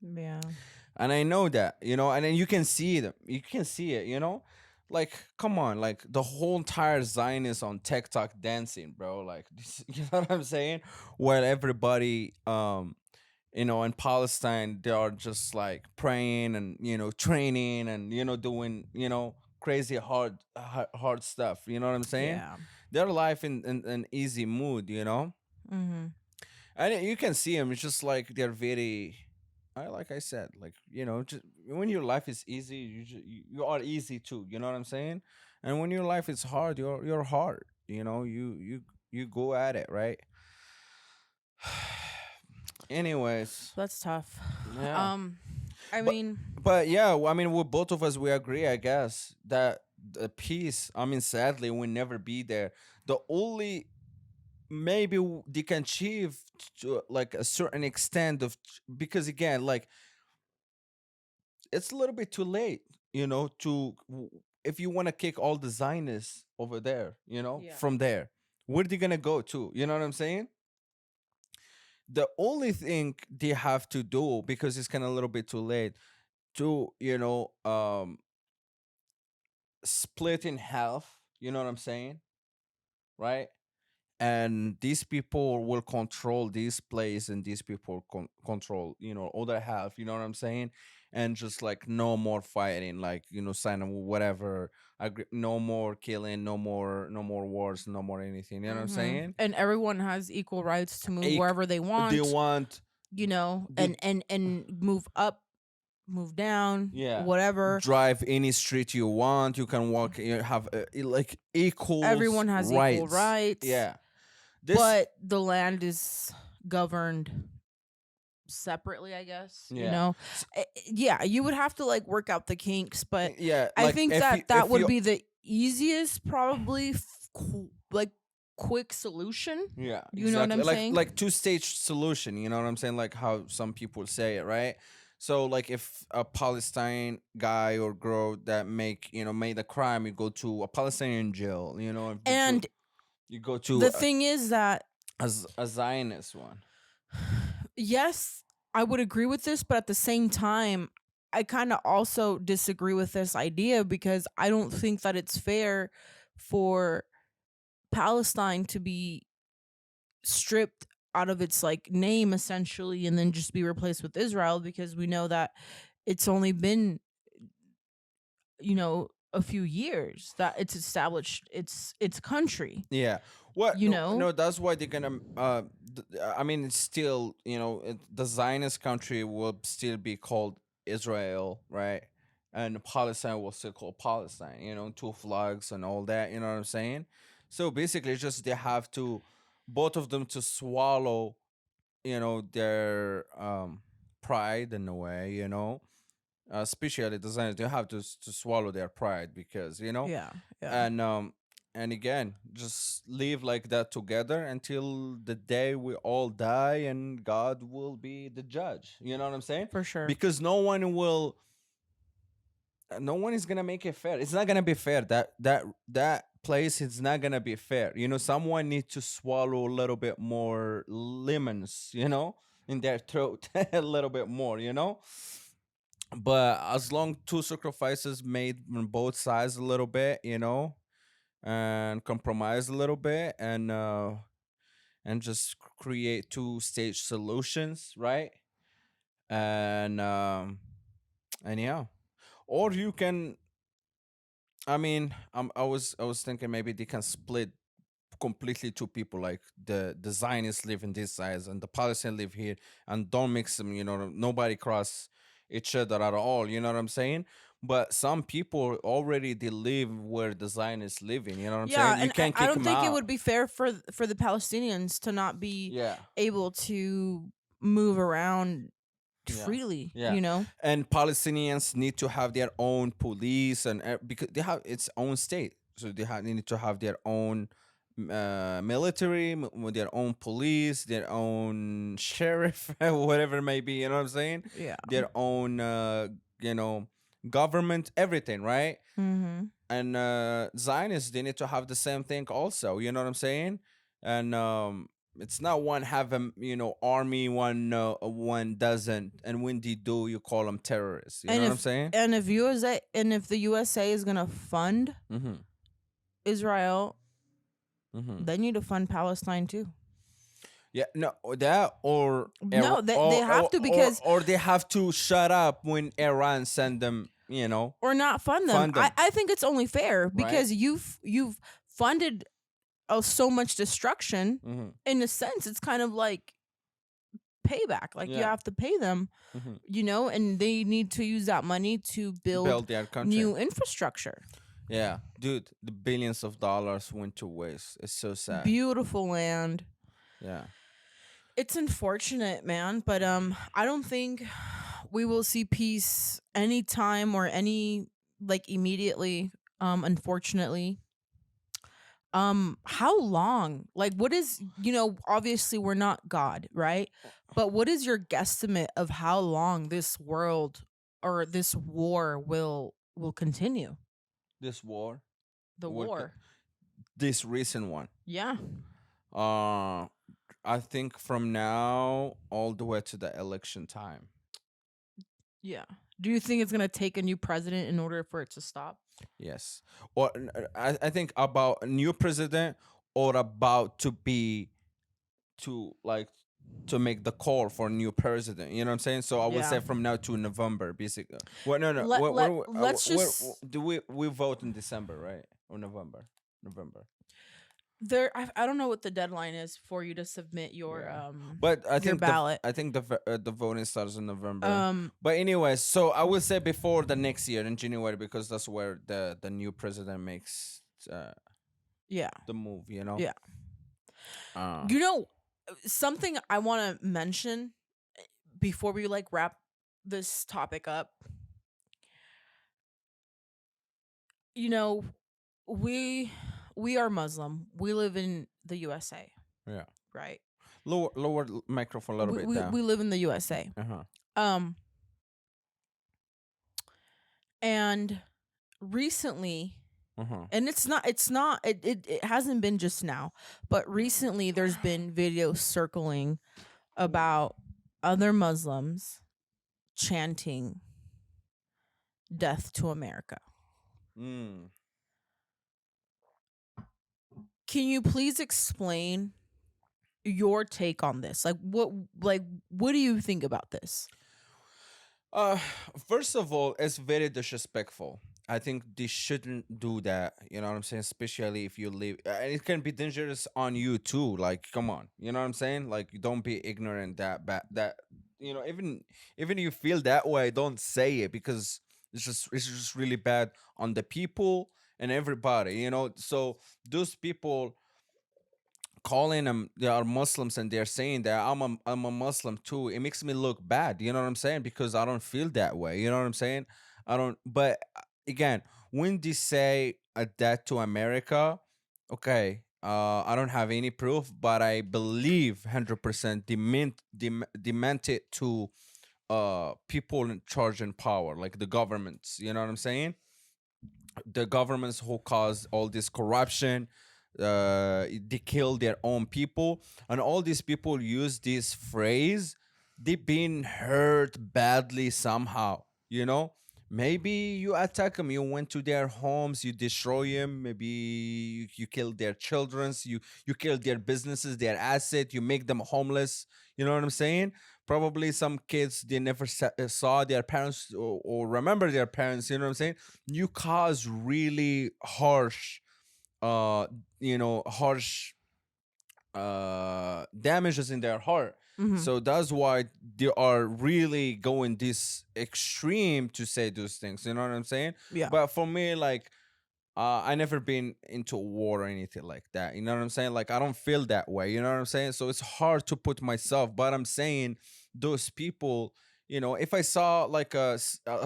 Yeah. And I know that, and then you can see them. You can see it, Like, come on, like the whole entire Zionist on TikTok dancing, bro. Like, you know what I'm saying? While everybody, in Palestine, they are just like praying and training and doing crazy hard stuff. You know what I'm saying? Yeah. Their life in an easy mood. Mhm. And you can see them. It's just like they're very. Like I said, like just when your life is easy, you are easy too. You know what I'm saying? And when your life is hard, you're hard. You go at it, right? Anyways, That's tough. yeah. Um I But mean, but yeah, I mean, with both of us, we agree, I guess, that the peace. I mean, sadly, will never be there. The only maybe they can achieve to like a certain extent of, because again, like it's a little bit too late, if you want to kick all the Zionists over there, yeah. from there, where they gonna go to? You know what I'm saying? The only thing they have to do, because it's kind of a little bit too late, to split in half. You know what I'm saying, right? And these people will control this place, and these people control other half. You know what I'm saying? And just like no more fighting, like sign of whatever no more killing, no more wars, no more anything. You know what I'm saying? And everyone has equal rights to move Ec- wherever they they want, want the and move up, move down, yeah, whatever. drive any street you want. You can walk. You have like equals Everyone has equal rights. rights, Yeah, this. but the land is governed separately, I guess, Yeah. yeah, you would have to like work out the kinks, but Yeah, I like think if you that if would you be the easiest, probably like quick solution. yeah, You know what exactly. I'm Like saying? two-stage solution, you know what I'm saying? Like how some people say it, right? So like if a Palestine guy or girl that made a crime, you go to a Palestinian jail, if And you go to the thing is that a Zionist one. yes, I would agree with this, but at the same time, I kind of also disagree with this idea because I don't think that it's fair for Palestine to be stripped out of its like name essentially and then just be replaced with Israel, because we know that it's only been, a few years that it's established its country, Yeah. What? you No, know? no, that's why they're gonna. I mean, it's still, the Zionist country will still be called Israel, right? And Palestine will still call Palestine. Two flags and all that. You know what I'm saying? So basically, it's just they have to, both of them, to swallow, their pride in a way. Especially the Zionists, they have to swallow their pride, because Yeah, yeah, and and again, just live like that together until the day we all die and God will be the judge. You know what I'm saying? for sure. Because no one is gonna make it fair. It's not gonna be fair. That place is not gonna be fair. Someone needs to swallow a little bit more lemons, in their throat, a little bit more, but as long two sacrifices made on both sides a little bit, and compromise a little bit, and just create two-stage solutions, right? And yeah, or you can, I mean, I was thinking maybe they can split completely two people, like the Zionists live in this side and the Palestinians live here, and don't mix them. Nobody cross each other at all. You know what I'm saying? But some people already they live where the Zionists living. You know what I'm Yeah, saying? You and I, can't I kick don't them think it out. would be fair for the Palestinians to not be Yeah. able to move around Yeah, freely, yeah, and Palestinians need to have their own police, and because they have its own state, so they need to have their own military, with their own police, their own sheriff, whatever it may be. You know what I'm saying? Yeah. Their own, you know, government, everything, right? Mhm. And Zionists, they need to have the same thing also. You know what I'm saying? And it's not one have a army, one doesn't, and when they do, you call them terrorists. You know And what I'm if saying? and if USA and if the USA is going to fund Mm-hmm. Israel, Mm-hmm. they need to fund Palestine too. Yeah, no, that or No, they have to, because or they have to shut up when Iran send them. or not fund them. Fund I them, I think it's only fair right? because you've funded so much destruction. Mm-hmm. In a sense, it's kind of like payback. Like you Yeah. have to pay them, Mm-hmm. and they need to use that money to build Build their country. new infrastructure. Yeah, dude, the billions of dollars went to waste. It's so sad. Beautiful land. Yeah. It's unfortunate, man, but I don't think we will see peace anytime or any like immediately, unfortunately. How long? Like what is, obviously we're not God, right? But what is your guesstimate of how long this world or this war will continue? This war, The will war. this recent one. Yeah. Uh, I think from now all the way to the election time. Yeah. Do you think it's going to take a new president in order for it to stop? Yes. Or I think about a new president, or about to be, to like to make the call for a new president. You know what I'm saying? So I would Yeah. say from now to November, basically. Well, no, no. Let let let's Where just do we vote in December, right? Or November? November. I don't know what the deadline is for you to submit your Yeah, but I your think ballot. the voting starts in November. Um But anyway, so I would say before the next year in January, because that's where the new president makes yeah. the move. Yeah. Uh, You know, something I want to mention before we like wrap this topic up. You know, we we are Muslim. We live in the USA, yeah. right? Lower microphone a little We bit we, down. we live in the USA. Uh huh. Um and recently, Uh huh. and it hasn't been just now, but recently there's been videos circling about other Muslims chanting death to America. Mm. Can you please explain your take on this? What do you think about this? Uh, First of all, it's very disrespectful. I think they shouldn't do that. You know what I'm saying? Especially if you live, and it can be dangerous on you too. Like, come on, you know what I'm saying? Like, don't be ignorant that bad. That even you feel that way, don't say it because it's just really bad on the people and everybody. So those people calling them they are Muslims and they're saying that I'm a Muslim too. It makes me look bad. You know what I'm saying? Because I don't feel that way. You know what I'm saying? I don't. But again, when they say a death to America, okay. I don't have any proof, but I believe 100% they meant it to people in charge and power, like the governments. You know what I'm saying? The governments who cause all this corruption, they kill their own people, and all these people use this phrase. They've been hurt badly somehow, maybe you attack them, you went to their homes, you destroy them, maybe you kill their children's, you kill their businesses, their asset, you make them homeless. You know what I'm saying? Probably some kids, they never saw their parents, or remember their parents. You know what I'm saying? You cause really harsh uh harsh damages in their heart. Mm-hmm. So that's why they are really going this extreme to say those things. You know what I'm saying? Yeah. But for me, like, I never been into war or anything like that. You know what I'm saying? Like, I don't feel that way. You know what I'm saying? So it's hard to put myself, but I'm saying those people, if I saw like a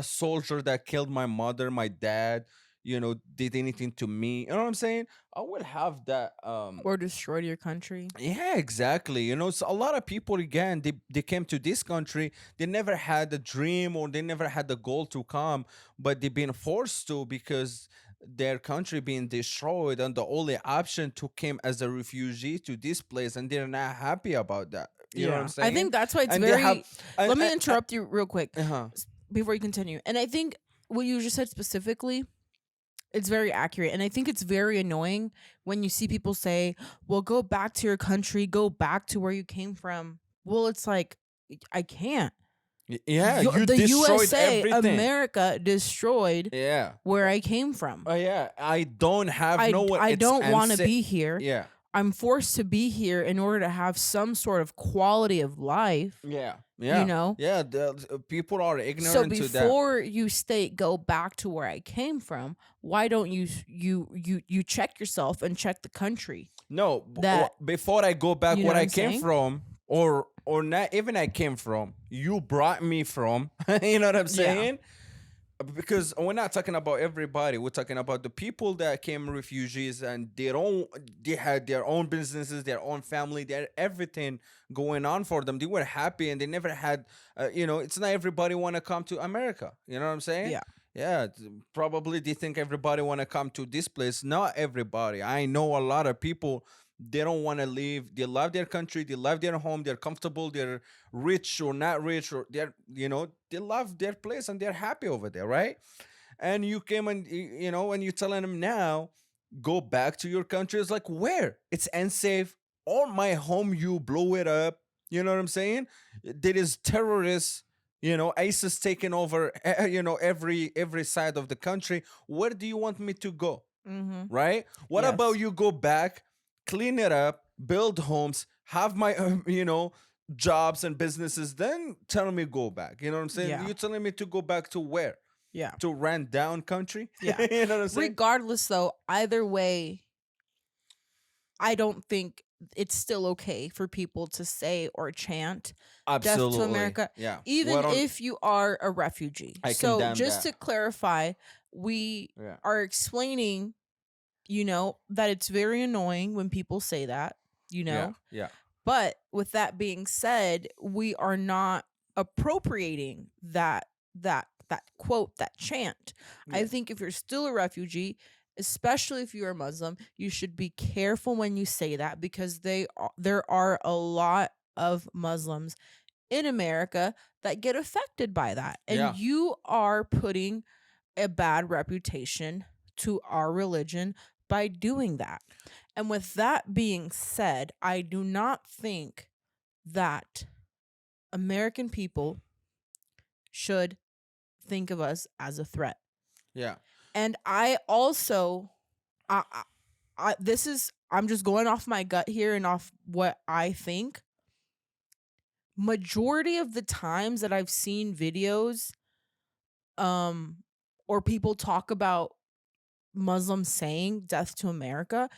soldier that killed my mother, my dad, did anything to me, you know what I'm saying? I would have that Or destroyed your country. yeah, exactly. So a lot of people, again, they came to this country. They never had a dream or they never had the goal to come, but they've been forced to because their country being destroyed, and the only option to came as a refugee to this place, and they're not happy about that. You know what I'm Yeah. I saying? think that's why it's And they have, very. and, Let me interrupt you real quick uh-huh. before you continue. And I think what you just said specifically, it's very accurate. And I think it's very annoying when you see people say, well, go back to your country, go back to where you came from. Well, it's like, I can't. Yeah, you The destroyed USA, everything. America destroyed Yeah. where I came from. Yeah, I don't have no one. I It's don't want to unsafe. be here. Yeah. I'm forced to be here in order to have some sort of quality of life, Yeah, you yeah, know? yeah. People are So ignorant to that. before you state go back to where I came from, why don't you check yourself and check the country No, that before I go back you know where what I I'm came saying? from, or not even I came from, you brought me from. You know what I'm Yeah. saying? Because we're not talking about everybody. We're talking about the people that came refugees and they had their own businesses, their own family, their everything going on for them. They were happy and they never had it's not everybody want to come to America. You know what I'm saying? Yeah. Yeah, probably they think everybody want to come to this place. Not everybody. I know a lot of people, they don't want to leave. They love their country, they love their home, they're comfortable, they're rich or not rich, or they love their place and they're happy over there, right? And you came and and you're telling them now, go back to your country. It's like, where? It's unsafe. Or my home, you blow it up. You know what I'm saying? There is terrorists. ISIS taking over. Every side of the country. Where do you want me to go? Mm-hmm. Right? What about Yes. you go back, clean it up, build homes, have my jobs and businesses, then tell me go back. You know what I'm saying? Yeah. You telling me to go back to where? Yeah. To run down country? Yeah. You know what I'm saying? Regardless though, either way, I don't think it's still okay for people to say or chant death to Absolutely. America, Yeah. even What on? if you are a refugee. I So, condemn just that. to clarify, we Yeah. are explaining, that it's very annoying when people say that, Yeah. Yeah. but with that being said, we are not appropriating that quote, that chant. I Yeah. think if you're still a refugee, especially if you're a Muslim, you should be careful when you say that because there are a lot of Muslims in America that get affected by that. And Yeah. you are putting a bad reputation to our religion by doing that. And with that being said, I do not think that American people should think of us as a threat. Yeah. And I also, this is, I'm just going off my gut here and off what I think. Majority of the times that I've seen videos, um, or people talk about Muslims saying death to America,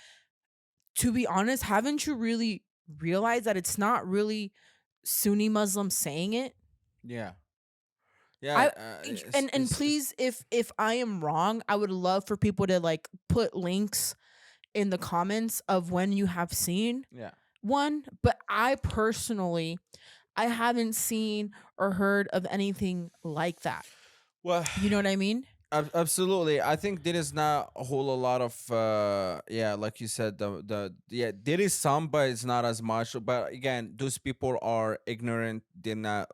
to be honest, haven't you really realized that it's not really Sunni Muslims saying it? Yeah. Yeah. I and please, if I am wrong, I would love for people to like put links in the comments of when you have seen yeah. one, but I personally, I haven't seen or heard of anything like that. Well, You know what I mean? absolutely. I think there is not a whole lot of yeah, like you said, the yeah, there is some, but it's not as much. But again, those people are ignorant. They're not.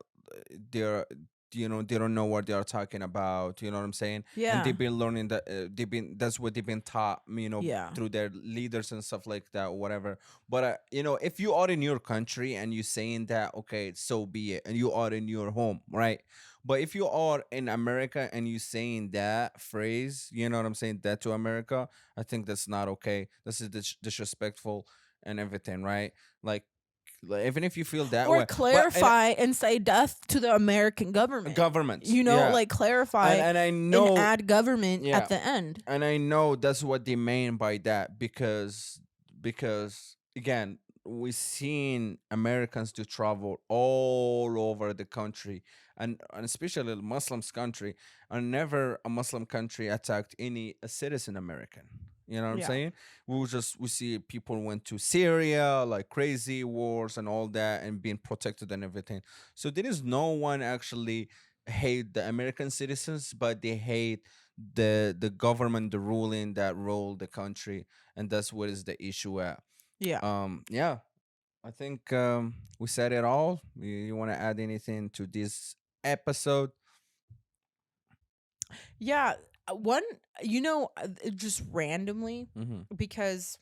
They're, they don't know what they are talking about. You know what I'm saying? And Yeah. they've been learning that that's what they've been taught. Yeah. Through their leaders and stuff like that, whatever. But if you are in your country and you saying that, okay, so be it, and you are in your home, right? But if you are in America and you saying that phrase, you know what I'm saying, that to America, I think that's not okay. This is disrespectful and everything, right? Like, even if you feel that Or way, but and clarify and say death to the American government. governments, You know, yeah, like and clarify and I and know, add government yeah, at the end. and I know that's what they mean by that, because again, we've seen Americans to travel all over the country, and especially the Muslims country, and never a Muslim country attacked any a citizen American. You know what I'm Yeah. saying? We see people went to Syria like crazy wars and all that and being protected and everything. So there is no one actually hate the American citizens, but they hate the government, the ruling that rule the country, and that's what is the issue at. Yeah. Yeah, I think we said it all. You want to add anything to this episode? Yeah. One, just randomly, Mm-hmm. because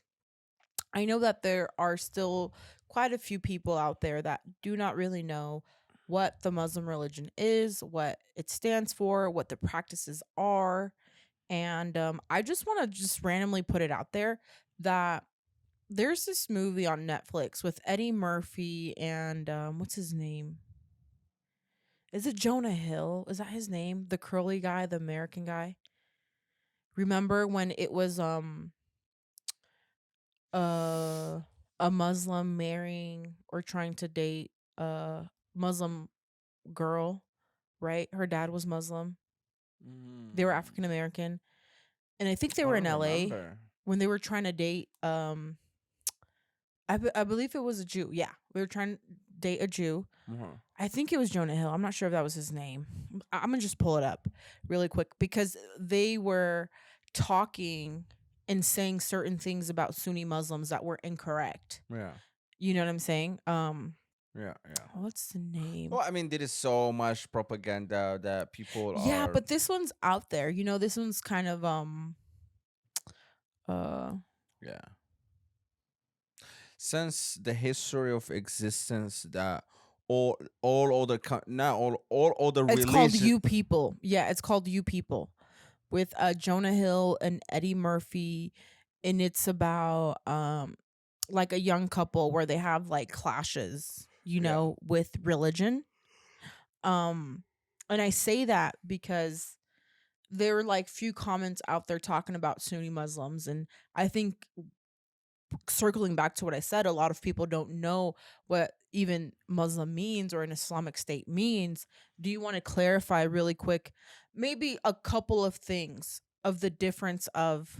I know that there are still quite a few people out there that do not really know what the Muslim religion is, what it stands for, what the practices are. And I just want to just randomly put it out there that there's this movie on Netflix with Eddie Murphy and what's his name? Is it Jonah Hill? Is that his name? The curly guy, the American guy. Remember when it was uh a Muslim marrying or trying to date a Muslim girl, right? Her dad was Muslim. They were Mm, African American, and I think they I were in don't LA remember. when they were trying to date I believe it was a Jew. Yeah, we were trying to date a Jew. Uh-huh. I think it was Jonah Hill. I'm not sure if that was his name. I'm gonna just pull it up really quick because they were talking and saying certain things about Sunni Muslims that were incorrect. Yeah, You know what I'm saying? yeah, yeah. What's the name? Well, I mean, there is so much propaganda that people Yeah, are. but this one's out there. You know, this one's kind of uh Yeah. Since the history of existence, that all other not all other it's called religion. You People. Yeah, it's called You People with Jonah Hill and Eddie Murphy, and it's about like a young couple where they have like clashes, Yeah. with religion. Um and I say that because there are like few comments out there talking about Sunni Muslims, and I think circling back to what I said, a lot of people don't know what even Muslim means or an Islamic State means. Do you want to clarify really quick, maybe a couple of things of the difference of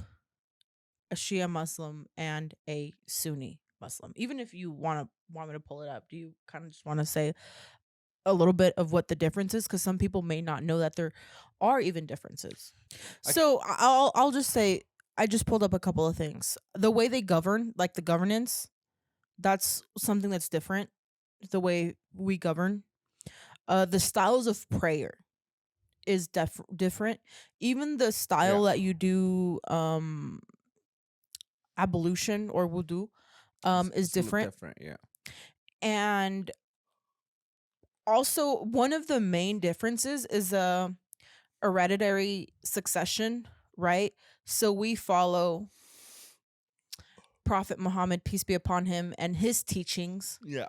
a Shia Muslim and a Sunni Muslim? Even if you want me to pull it up, do you kind of just want to say a little bit of what the difference is? Because some people may not know that there are even differences. I c- So I'll just say I just pulled up a couple of things. The way they govern, like the governance, that's something that's different. The way we govern, the styles of prayer is different. Even the Yeah, style that you do ablution or wudu is it's a little different. different. Yeah, And also one of the main differences is hereditary succession, right? So we follow Prophet Muhammad, peace be upon him, and his teachings, yeah.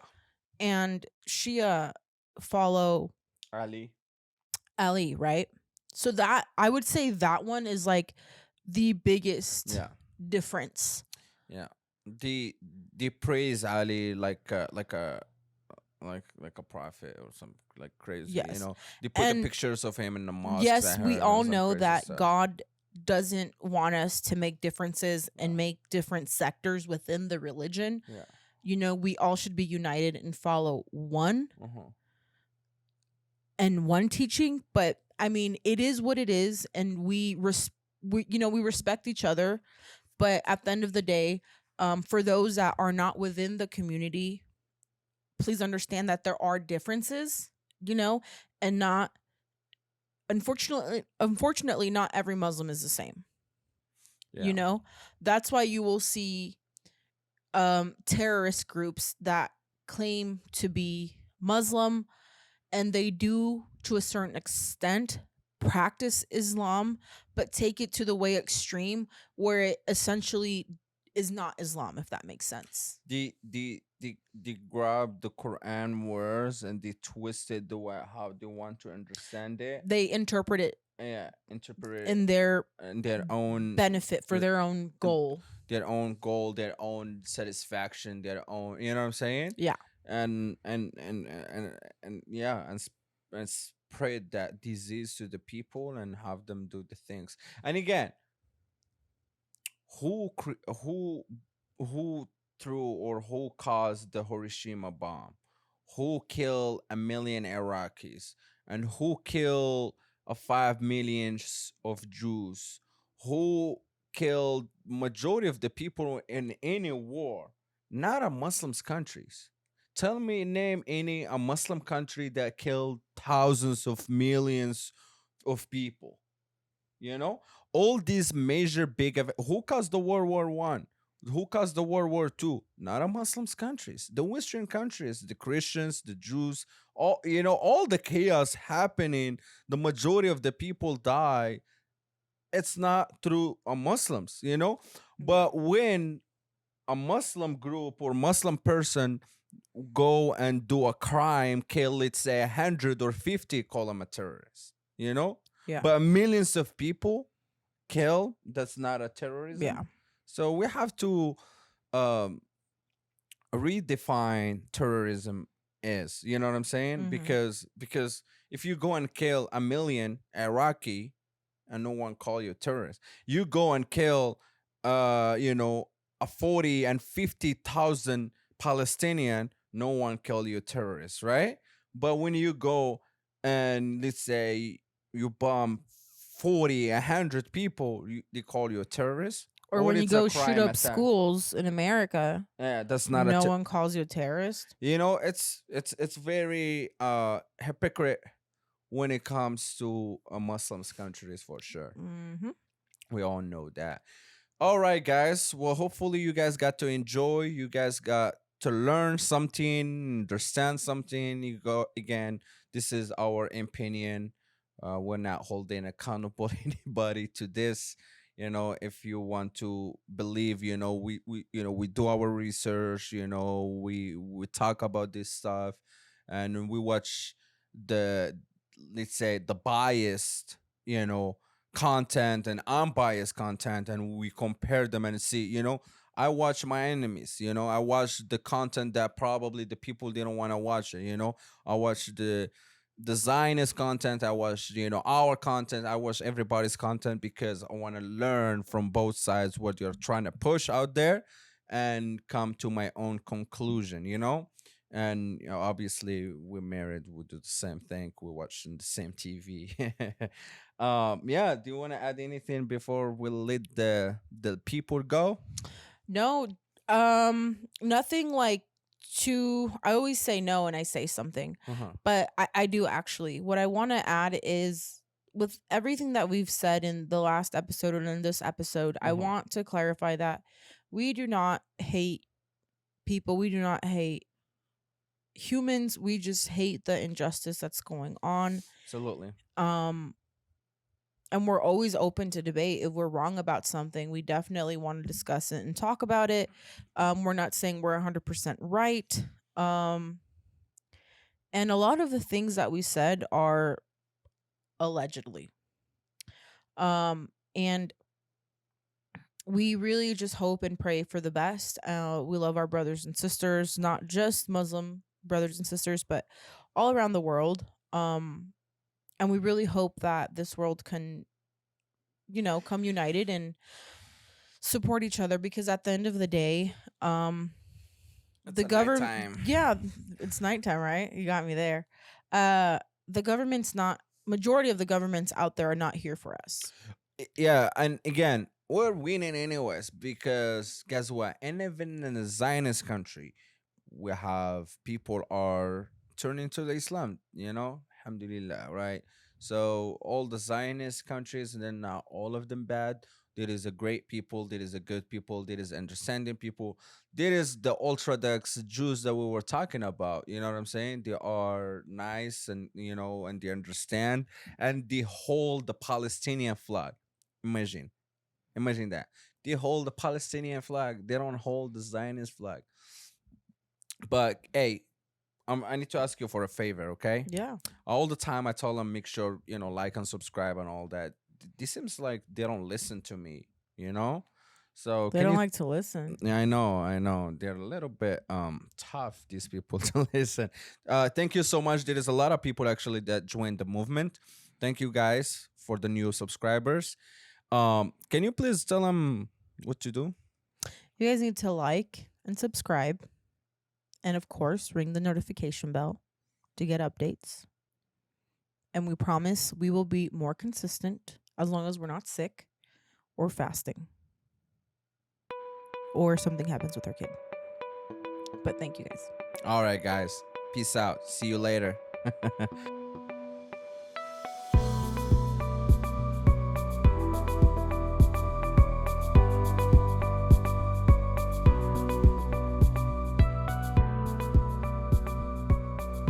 and Shia follow Ali. Ali, right? So that I would say that one is like the biggest Yeah, difference. yeah. The they praise Ali like a prophet or some like crazy. Yes. They put the And pictures of him in the mosques. I yes, we heard and all some know crazy that stuff. God doesn't want us to make differences Yeah, and make different sectors within the religion. yeah. We all should be united and follow one Uh-huh. and one teaching, but I mean, it is what it is, and we respect each other, but at the end of the day, for those that are not within the community, please understand that there are differences, and not unfortunately not every Muslim is the same. you Yeah. know that's why you will see terrorist groups that claim to be Muslim, and they do to a certain extent practice Islam, but take it to the way extreme where it essentially is not Islam, if that makes sense. They grab the Quran words and they twist it the way how they want to understand it. They interpret it Yeah, interpret in their it in their own benefit for uh, their own uh, goal. their own goal, their own satisfaction, their own. You know what I'm saying? Yeah. And yeah, and spread that disease to the people and have them do the things. And again, who cre- who threw or who caused the Hiroshima bomb? Who killed a million Iraqis? And who killed a 5 million of Jews? Who killed majority of the people in any war? Not a Muslims countries. Tell me, name any a Muslim country that killed thousands of millions of people. You know, all these major who caused the World War I? Who caused the World War II? Not a Muslims countries, the Western countries, the Christians, the Jews. All the chaos happening, the majority of the people die. It's not through a Muslims. Yeah. But when a Muslim group or Muslim person go and do a crime, kill, let's say, 100 or 50, call them a terrorist. Yeah. But millions of people kill, that's not a terrorism. Yeah. So we have to um redefine terrorism is, you know what I'm saying? Hmm. Because if you go and kill a million Iraqi and no one call you a terrorist, you go and kill a 40 and 50,000 Palestinian, no one call you a terrorist, right? But when you go and let's say you bomb 40 100 people, they call you a terrorist, Or or when you it's a go shoot crime up attack. schools in America, Yeah, that's not no one calls you a terrorist. it's very hypocrite when it comes to Muslims countries, for sure. Hmm. We all know that. All right, guys. Well, hopefully you guys got to enjoy. You guys got to learn something, understand something. You go again. This is our opinion. We're not holding accountable anybody to this. If you want to believe, we do our research. We talk about this stuff, and we watch the let's say the biased, content and unbiased content, and we compare them and see. I watch my enemies. I watch the content that probably the people didn't want to watch it. I watch the Zionist content. I watch our content. I watch everybody's content because I want to learn from both sides what you're trying to push out there and come to my own conclusion. And obviously we're married, we do the same thing, we're watching the same TV. Yeah, do you want to add anything before we let the people go? No, nothing like I always say no and I say something, Uh-huh. but I do actually. What I want to add is with everything that we've said in the last episode and in this episode, I Mm-hmm. want to clarify that we do not hate people. We do not hate humans. We just hate the injustice that's going on. Absolutely. Um, and we're always open to debate. If we're wrong about something, we definitely want to discuss it and talk about it. We're not saying we're 100% right. Um, and a lot of the things that we said are allegedly. And we really just hope and pray for the best. We love our brothers and sisters, not just Muslim brothers and sisters, but all around the world. And we really hope that this world can, come united and support each other, because at the end of the day, It's the a government, nighttime. yeah, it's nighttime, right? You got me there. Uh, the government's not, majority of the governments out there are not here for us. Yeah, and again, we're winning anyways because guess what? And even in a Zionist country, we have people are turning to the Islam, alhamdulillah, right? So all the Zionist countries, and then not all of them bad. There is a great people, there is a good people, there is understanding people, there is the Orthodox Jews that we were talking about. You know what I'm saying? They are nice, and and they understand, and they hold the Palestinian flag. Imagine, imagine that they hold the Palestinian flag. They don't hold the Zionist flag. But hey, I need to ask you for a favor, okay? Yeah, All the time I tell them make sure like and subscribe and all that. This seems like they don't listen to me, you know. So they can don't you? like to listen. Yeah, I know. They're a little bit tough. These people to listen. Thank you so much. There is a lot of people actually that joined the movement. Thank you guys for the new subscribers. Can you please tell them what to do? You guys need to like and subscribe, and of course, ring the notification bell to get updates. And we promise we will be more consistent as long as we're not sick or fasting or something happens with our kid. But thank you guys. All right, guys. Peace out. See you later.